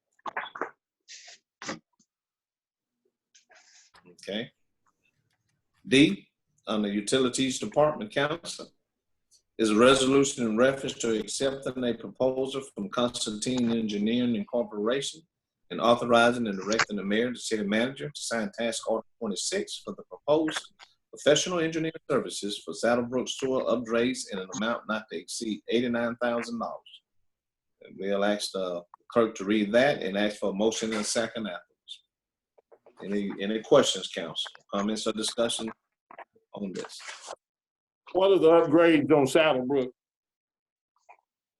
Okay. D, on the Utilities Department, Council, is a resolution in reference to accepting a proposal from Constantine Engineering Incorporation and authorizing and directing the mayor and the city manager to sign task order 26 for the proposed professional engineering services for Saddlebrook sewer upgrades in an amount not to exceed $89,000. And we'll ask the clerk to read that and ask for a motion and a second afterwards. Any questions, council? Comments or discussion on this? What are the upgrades on Saddlebrook?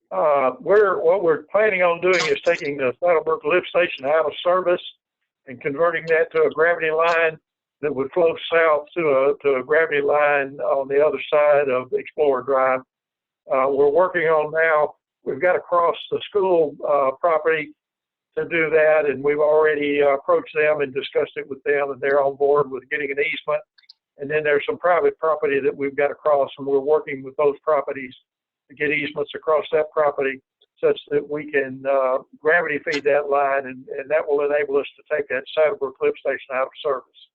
What we're planning on doing is taking the Saddlebrook lift station out of service and converting that to a gravity line that would flow south to a gravity line on the other side of Explorer Drive. We're working on now, we've got to cross the school property to do that, and we've already approached them and discussed it with them, and they're on board with getting an easement. And then there's some private property that we've got to cross, and we're working with those properties to get easements across that property such that we can gravity feed that line, and that will enable us to take that Saddlebrook lift station out of service.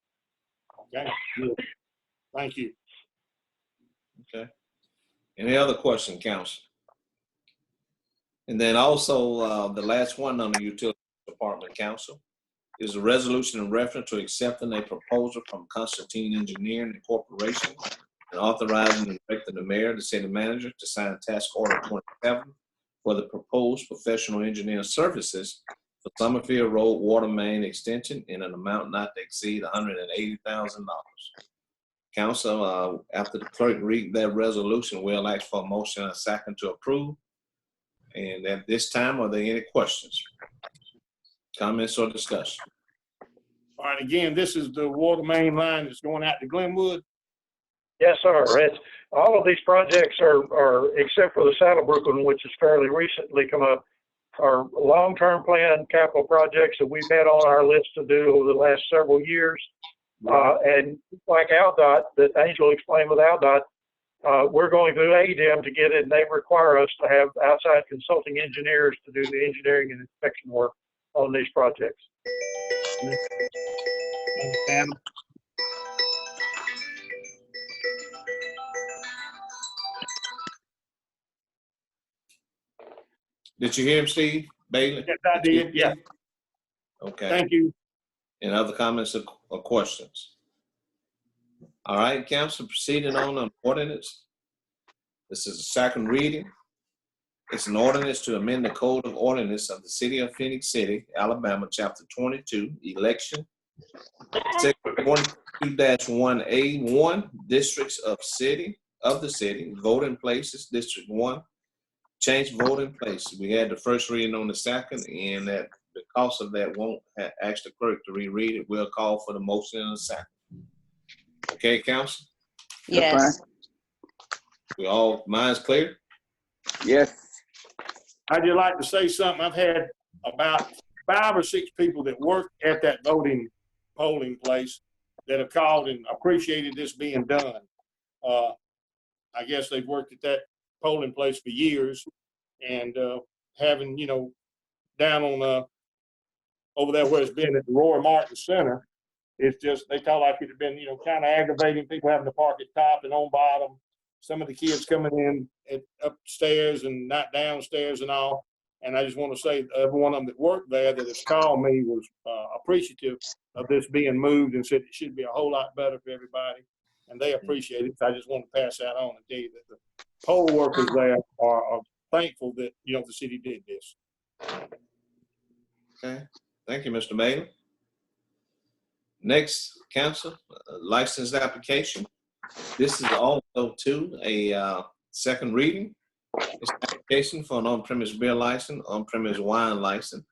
Okay, good. Thank you. Okay. Any other question, council? And then also the last one on the Utility Department, council, is a resolution in reference to accepting a proposal from Constantine Engineering Incorporation and authorizing and directing the mayor, the city manager, to sign task order 27 for the proposed professional engineering services for Summerfield Road water main extension in an amount not to exceed $180,000. Council, after the clerk read that resolution, we'll ask for a motion and a second to approve. And at this time, are there any questions, comments, or discussion? All right, again, this is the water main line that's going out to Glenwood. Yes, sir. All of these projects are, except for the Saddlebrook one, which has fairly recently come up, are long-term plan capital projects that we've had on our list to do over the last several years. And like AlDOT, that Angel explained with AlDOT, we're going through ADEM to get it, and they require us to have outside consulting engineers to do the engineering and inspection work on these projects. Adam? Did you hear him, Steve Bailey? Yes, I did. Yeah. Okay. Thank you. Any other comments or questions? All right, council, proceeding on an ordinance. This is a second reading. It's an ordinance to amend the Code of Ordinance of the City of Phenix City, Alabama, Chapter 22, Election, Section 22-1A1, Districts of the City, Voting Places, District 1, change voting place. We had the first reading on the second, and that because of that, won't ask the clerk to reread it. We'll call for the motion in a second. Okay, council? Yes. We all, minds clear? Yes. I'd just like to say something. I've had about 5 or 6 people that work at that polling place that have called and appreciated this being done. I guess they've worked at that polling place for years, and having, down on over there where it's been at the Roy Martin Center, it's just, they felt like it had been, kind of aggravating, people having to park at top and on bottom, some of the kids coming in upstairs and not downstairs and all. And I just want to say every one of them that worked there that has called me was appreciative of this being moved and said it should be a whole lot better for everybody, and they appreciate it. So I just want to pass that on and tell you that the poll workers there are thankful that, the city did this. Okay, thank you, Mr. Bailey. Next, council, license application. This is also too a second reading. It's an application for an on-premise beer license, on-premise wine license,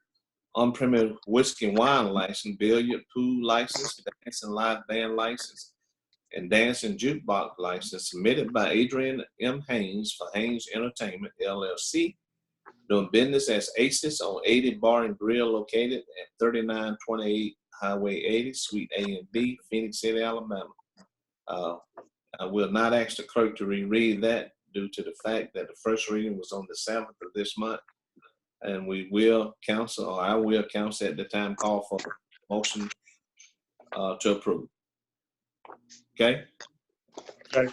on-premise whiskey and wine license, billiard, pool license, dance and live band license, and dance and jukebox license submitted by Adrian M. Haynes for Haynes Entertainment, LLC, doing business as Aces on 80 Bar and Grill located at 3928 Highway 80, Suite A and B, Phenix City, Alabama. I will not ask the clerk to reread that due to the fact that the first reading was on the 7th of this month. And we will counsel, or I will counsel at the time call for motion to approve. Okay? Okay.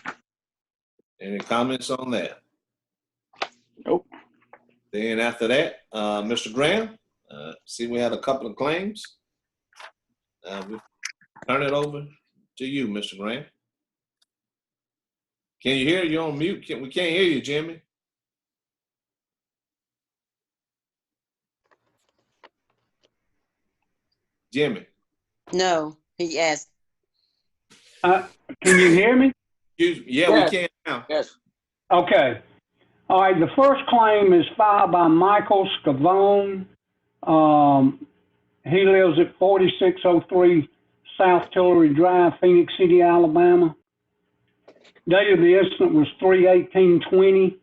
Any comments on that? Nope. Then after that, Mr. Graham, see we had a couple of claims. We turn it over to you, Mr. Graham. Can you hear? You're on mute. We can't hear you, Jimmy. Jimmy. No, he asked. Can you hear me? Yeah, Yes. we can now. Yes. Okay. All right, the first claim is filed by Michael Scavone. He lives at 4603 South Tillery Drive, Phenix City, Alabama. Date of the incident was 3/18/20.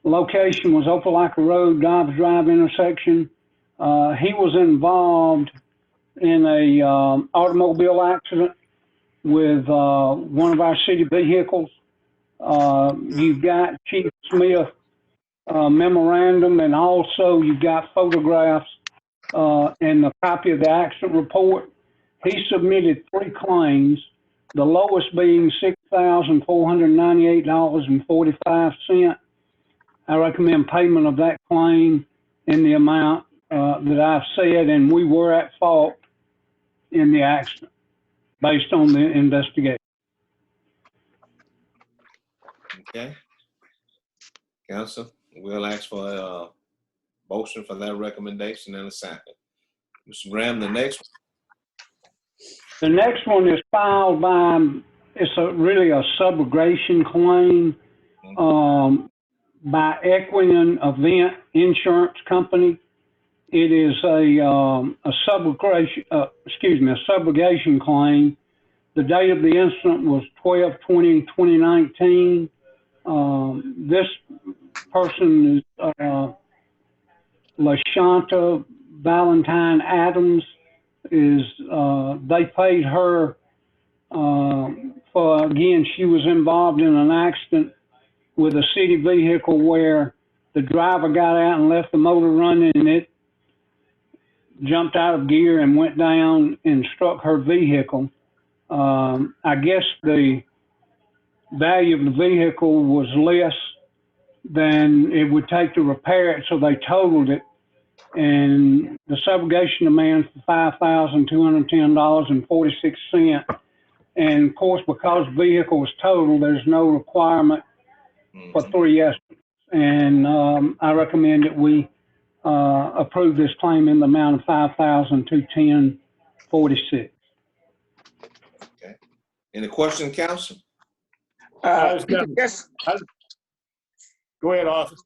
Location was Opelika Road, Dobbs Drive intersection. He was involved in a automobile accident with one of our city vehicles. You've got Chief Smith memorandum, and also you've got photographs and a copy of the accident report. He submitted 3 claims, the lowest being $6,498.45. I recommend payment of that claim in the amount that I've said, and we were at fault in the accident based on the investigation. Okay. Council, we'll ask for a motion for that recommendation in a second. Mr. Graham, the next one. The next one is filed by, it's really a subrogation claim by Equine Event Insurance Company. It is a subrogation claim. The date of the incident was 12/20/2019. This person is LaShanta Valentine Adams. They paid her for, again, she was involved in an accident with a city vehicle where the driver got out and left the motor running, and it jumped out of gear and went down and struck her vehicle. I guess the value of the vehicle was less than it would take to repair it, so they totaled it. And the subrogation demands for $5,210.46. And of course, because the vehicle was totaled, there's no requirement for 3 estimates. And I recommend that we approve this claim in the amount of $5,210.46. Okay. Any question, council? Yes. Go ahead, Arthur.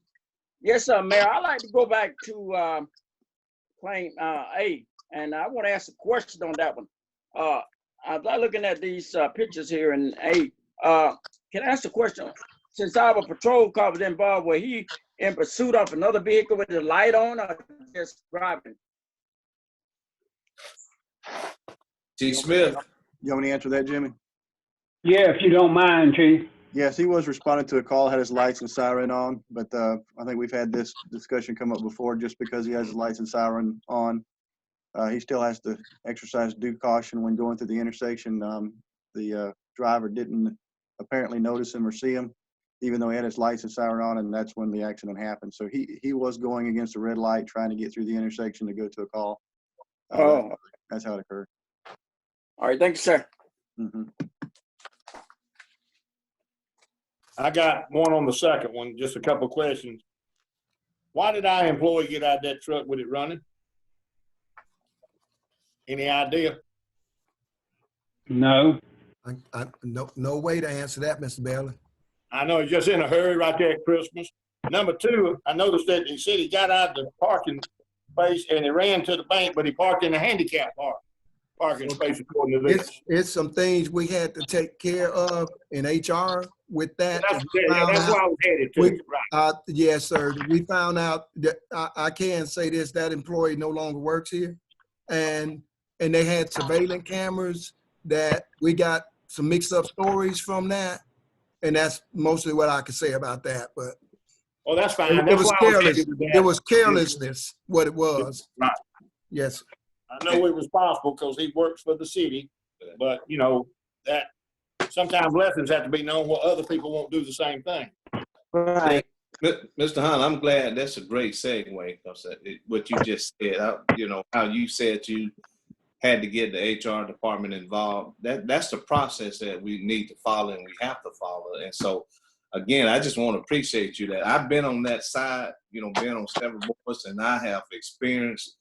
Yes, Mayor. I'd like to go back to claim A, and I want to ask a question on that one. I'm looking at these pictures here in A. Can I ask a question? Since our patrol car was involved, were he in pursuit of another vehicle with the light on, or just driving? Chief Smith. You want me to answer that, Jimmy? Yeah, if you don't mind, Chief. Yes, he was responding to a call, had his lights and siren on, but I think we've had this discussion come up before. Just because he has his lights and siren on, he still has to exercise due caution when going through the intersection. The driver didn't apparently notice him or see him, even though he had his lights and siren on, and that's when the accident happened. So he was going against a red light, trying to get through the intersection to go to a call. That's how it occurred. All right, thank you, sir. Mm-hmm. I got one on the second one, just a couple of questions. Why did our employee get out of that truck with it running? Any idea? No. No way to answer that, Mr. Bailey. I know he's just in a hurry right there at Christmas. Number 2, I noticed that he said he got out of the parking space and he ran to the bank, but he parked in a handicap parking space according to this. It's some things we had to take care of in HR with that. That's why I was headed to. Right. Yes, sir. We found out that I can say this, that employee no longer works here. And they had surveillance cameras that we got some mixed up stories from that. And that's mostly what I can say about that. But Well, that's fine. it That's was why I was careless. happy with that. It was carelessness, what it was. Right. Yes. I know we're responsible because he works for the city, but you know, that sometimes lessons have to be known what other people won't do the same thing. Right. Mr. Hunt, I'm glad that's a great segue. Because what you just said, you know, how you said you had to get the HR department involved. That's the process that we need to follow and we have to follow. And so, again, I just want to appreciate you that I've been on that side, you know, been on several boards, and I have experienced,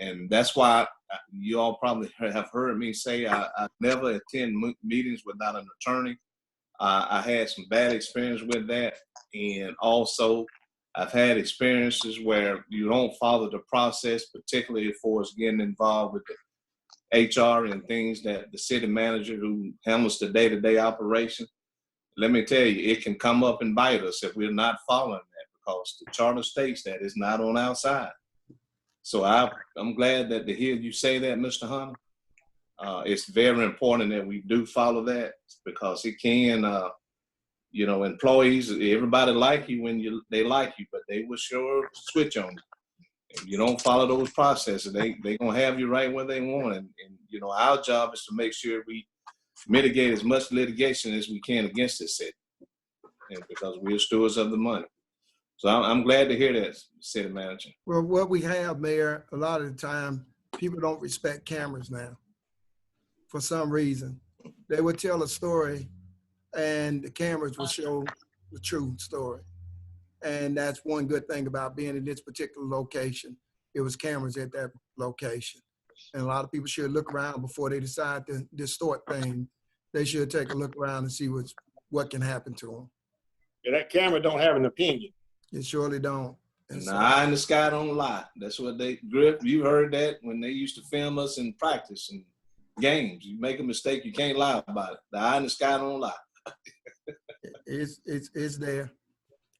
and that's why you all probably have heard me say I never attend meetings without an attorney. I had some bad experience with that. And also, I've had experiences where you don't follow the process, particularly for us getting involved with the HR and things that the city manager who handles the day-to-day operation. Let me tell you, it can come up and bite us if we're not following that, because the charter states that it's not on our side. So I'm glad that to hear you say that, Mr. Hunter. It's very important that we do follow that, because it can, you know, employees, everybody like you when they like you, but they will sure switch on you. If you don't follow those processes, they gonna have you right where they want. And you know, our job is to make sure we mitigate as much litigation as we can against this city, and because we're stewards of the money. So I'm glad to hear that, city manager. Well, what we have, Mayor, a lot of the time, people don't respect cameras now. For some reason, they would tell a story and the cameras will show the true story. And that's one good thing about being in this particular location. It was cameras at that location. And a lot of people should look around before they decide to distort things. They should take a look around and see what can happen to them. Yeah, that camera don't have an opinion. It surely don't. And the eye in the sky don't lie. That's what Griff, you heard that when they used to film us in practice and games. You make a mistake, you can't lie about it. The eye in the sky don't lie. It's there.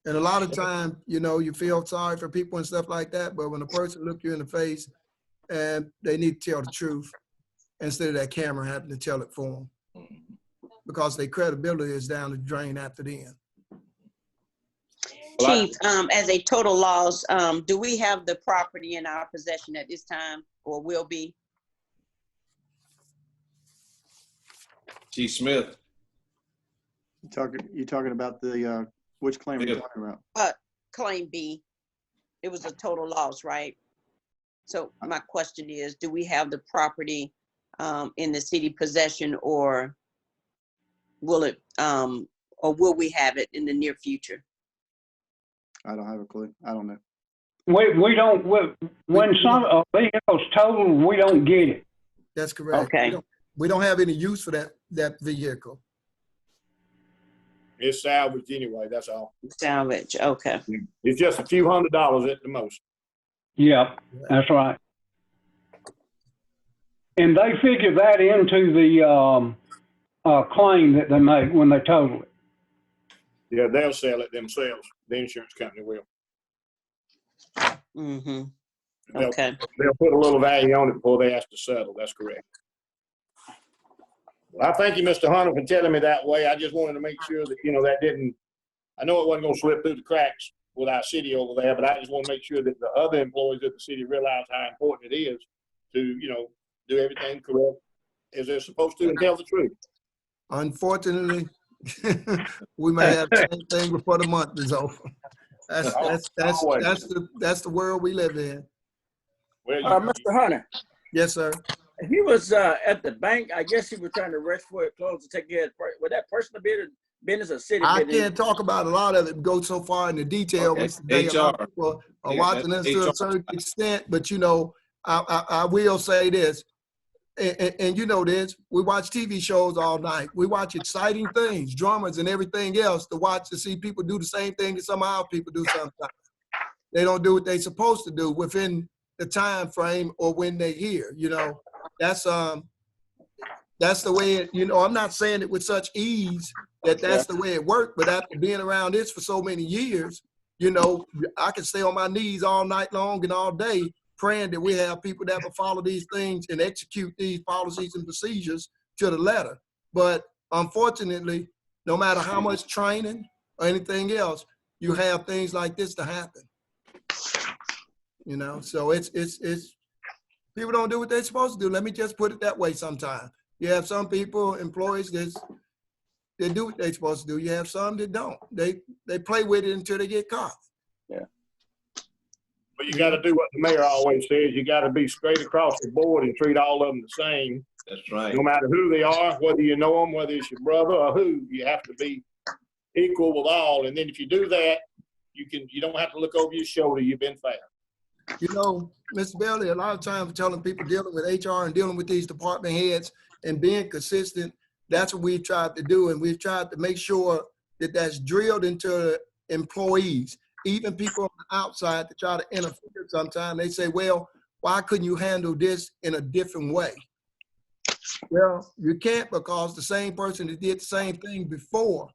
And a lot of time, you know, you feel sorry for people and stuff like that, but when a person look you in the face and they need to tell the truth, instead of that camera having to tell it for them, because their credibility is down the drain after the end. Chief, as a total loss, do we have the property in our possession at this time, or will be? Chief Smith. You talking about the which claim are you talking about? Claim B. It was a total loss, right? So my question is, do we have the property in the city possession, or will it, or will we have it in the near future? I don't have a clue. I don't know. We don't, when some vehicle's totaled, we don't get it. That's correct. Okay. We don't have any use for that vehicle. It's salvaged anyway, that's all. Salvage, okay. It's just a few $100s at the most. Yeah, that's right. And they figure that into the claim that they make when they total it. Yeah, they'll sell it themselves. The insurance company will. Mm-hmm. They'll, Okay. They'll put a little value on it before they ask to settle. That's correct. Well, I thank you, Mr. Hunter, for telling me that way. I just wanted to make sure that, you know, that didn't, I know it wasn't going to slip through the cracks with our city over there, but I just want to make sure that the other employees of the city realize how important it is to, you know, do everything correct as they're supposed to and tell the truth. Unfortunately, we may have the same thing before the month is over. That's the world we live in. Well, Mr. Hunter, Yes, sir. he was at the bank. I guess he was trying to rush for it close to take care of with that personal business or city I business. can't talk about a lot of it, go so far into detail. Okay. Which today a lot of people are watching us to a certain extent, but you know, I will say this, and you know this, we watch TV shows all night. We watch exciting things, dramas and everything else to see people do the same thing that some of our people do sometimes. They don't do what they're supposed to do within the time frame or when they're here, you know. That's the way it, you know, I'm not saying it with such ease that's the way it worked, but after being around this for so many years, you know, I can stay on my knees all night long and all day praying that we have people that will follow these things and execute these policies and procedures to the letter. But unfortunately, no matter how much training or anything else, you have things like this to happen. You know, so it's people don't do what they're supposed to do. Let me just put it that way sometimes. You have some people, employees, they do what they're supposed to do. You have some that don't. They play with it until they get caught. But you got to do what the mayor always says. You got to be straight across the board and treat all of them the same. That's right. No matter who they are, whether you know them, whether it's your brother or who, you have to be equal with all. And then if you do that, you don't have to look over your shoulder. You've been fair. You know, Mr. Bailey, a lot of times telling people dealing with HR and dealing with these department heads and being consistent, that's what we've tried to do. And we've tried to make sure that that's drilled into employees. Even people on the outside that try to interfere sometimes, they say, well, why couldn't you handle this in a different way? Well, you can't, because the same person that did the same thing before,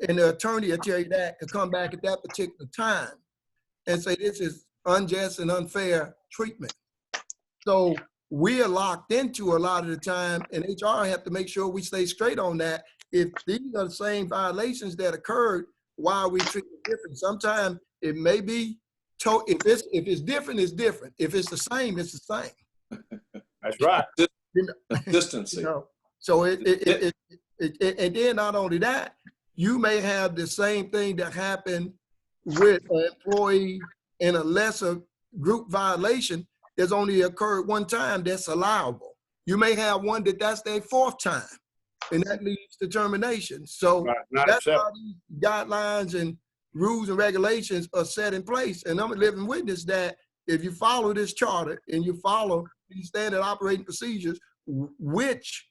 and the attorney will tell you that, could come back at that particular time and say this is unjust and unfair treatment. So we are locked into a lot of the time, and HR have to make sure we stay straight on that. If these are the same violations that occurred, why are we treating it different? Sometimes it may be, if it's different, it's different. If it's the same, it's the same. That's right. Consistency. You know, so and then not only that, you may have the same thing that happened with an employee in a lesser group violation that's only occurred one time that's allowable. You may have one that's their fourth time, and that leads to termination. So that's why these guidelines and rules and regulations are set in place. And I'm a living witness that if you follow this charter and you follow these standard operating procedures, which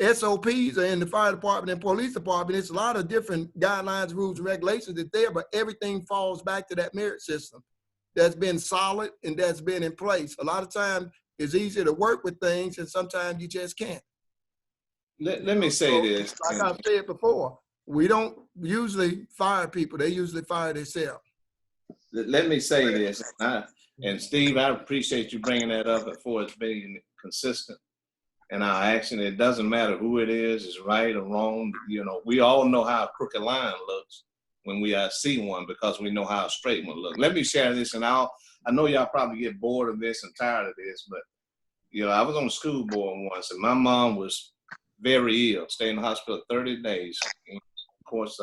SOPs are in the fire department and police department, it's a lot of different guidelines, rules, and regulations that's there, but everything falls back to that merit system that's been solid and that's been in place. A lot of times it's easy to work with things, and sometimes you just can't. Let me say this. Like I said before, we don't usually fire people. They usually fire themselves. Let me say this. And Steve, I appreciate you bringing that up for us being consistent in our action. It doesn't matter who it is right or wrong. You know, we all know how a crooked line looks when we see one, because we know how a straight one looks. Let me share this, and I know y'all probably get bored of this and tired of this, but you know, I was on the school board once, and my mom was very ill, stayed in the hospital 30 days. And of course,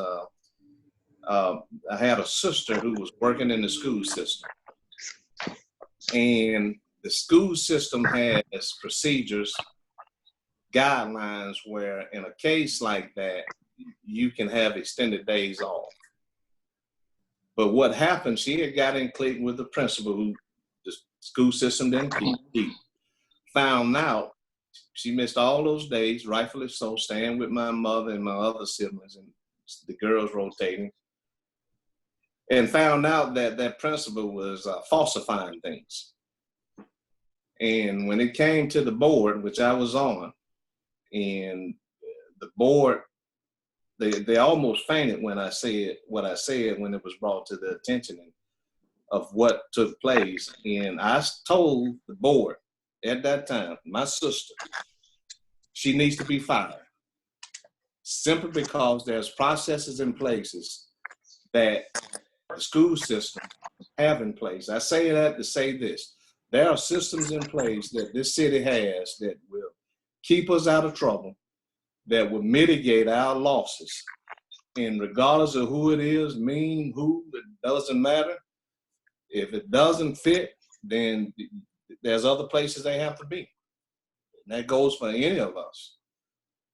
I had a sister who was working in the school system, and the school system has procedures, guidelines where in a case like that, you can have extended days off. But what happened, she had got in clique with the principal who the school system didn't keep. Found out she missed all those days, rightfully so, staying with my mother and my other siblings and the girls rotating. And found out that that principal was falsifying things. And when it came to the board, which I was on, and the board, they almost fainted when I said what I said when it was brought to the attention of what took place. And I told the board at that time, my sister, she needs to be fired, simply because there's processes in places that the school system have in place. I say that to say this. There are systems in place that this city has that will keep us out of trouble, that will mitigate our losses. And regardless of who it is, mean, who, it doesn't matter. If it doesn't fit, then there's other places they have to be. And that goes for any of us.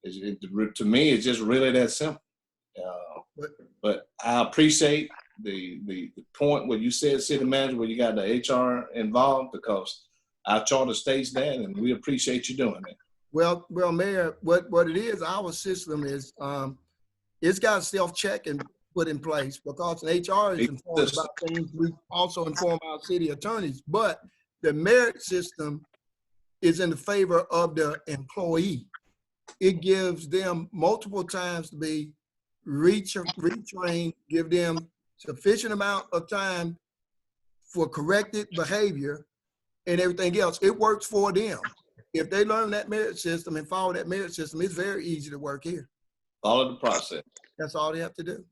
To me, it's just really that simple. But I appreciate the point where you said, city manager, where you got the HR involved, because our charter states that, and we appreciate you doing that. Well, Mayor, what it is, our system is, it's got self-checking put in place, because HR is informed about things. We also inform our city attorneys, but the merit system is in the favor of the employee. It gives them multiple times to be retrained, give them sufficient amount of time for corrected behavior and everything else. It works for them. If they learn that merit system and follow that merit system, it's very easy to work here. Follow the process. That's all they have to do.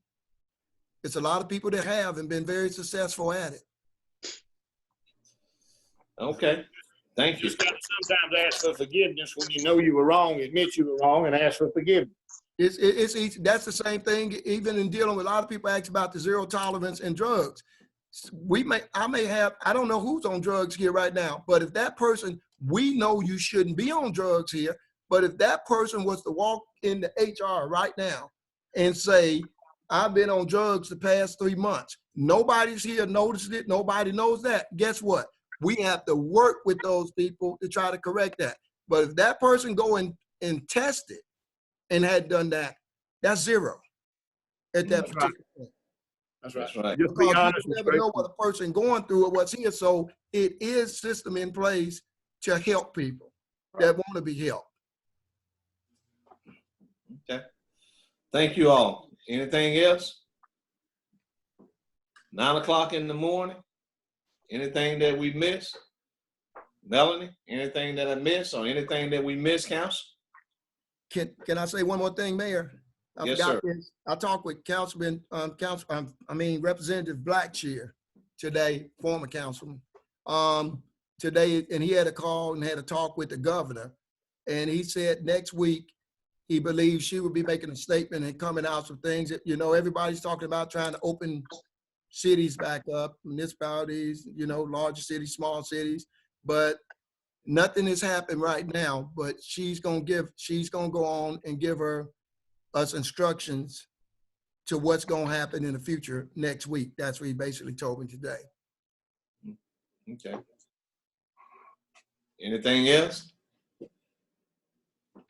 It's a lot of people that have and been very successful at it. Okay. Thank you. Just got to sometimes ask for forgiveness when you know you were wrong, admit you were wrong, and ask for forgiveness. It's easy. That's the same thing, even in dealing with a lot of people ask about the zero tolerance and drugs. I don't know who's on drugs here right now, but if that person, we know you shouldn't be on drugs here, but if that person was to walk into HR right now and say, I've been on drugs the past 3 months, nobody's here noticed it, nobody knows that, guess what? We have to work with those people to try to correct that. But if that person go and test it and had done that, that's zero at that particular point. That's right. That's right. Just be Because honest you and never know what straightforward. a person going through or what's here. So it is system in place to help people that want to be helped. Okay. Thank you all. Anything else? 9 o'clock in the morning. Anything that we missed? Melanie, anything that I missed or anything that we missed, Council? Can I say one more thing, Mayor? I Yes, forgot sir. this. I talked with Representative Blackshear today, former councilman, today, and he had a call and had a talk with the governor. And he said next week, he believes she will be making a statement and coming out some things that, everybody's talking about trying to open cities back up, municipalities, larger cities, small cities, but nothing has happened right now. But she's gonna go on and give us instructions to what's gonna happen in the future next week. That's what he basically told me today. Okay. Anything else? If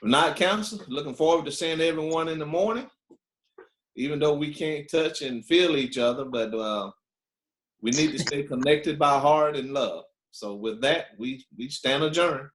not, Council, looking forward to seeing everyone in the morning, even though we can't touch and feel each other, but we need to stay connected by heart and love. So with that, we stand adjourned.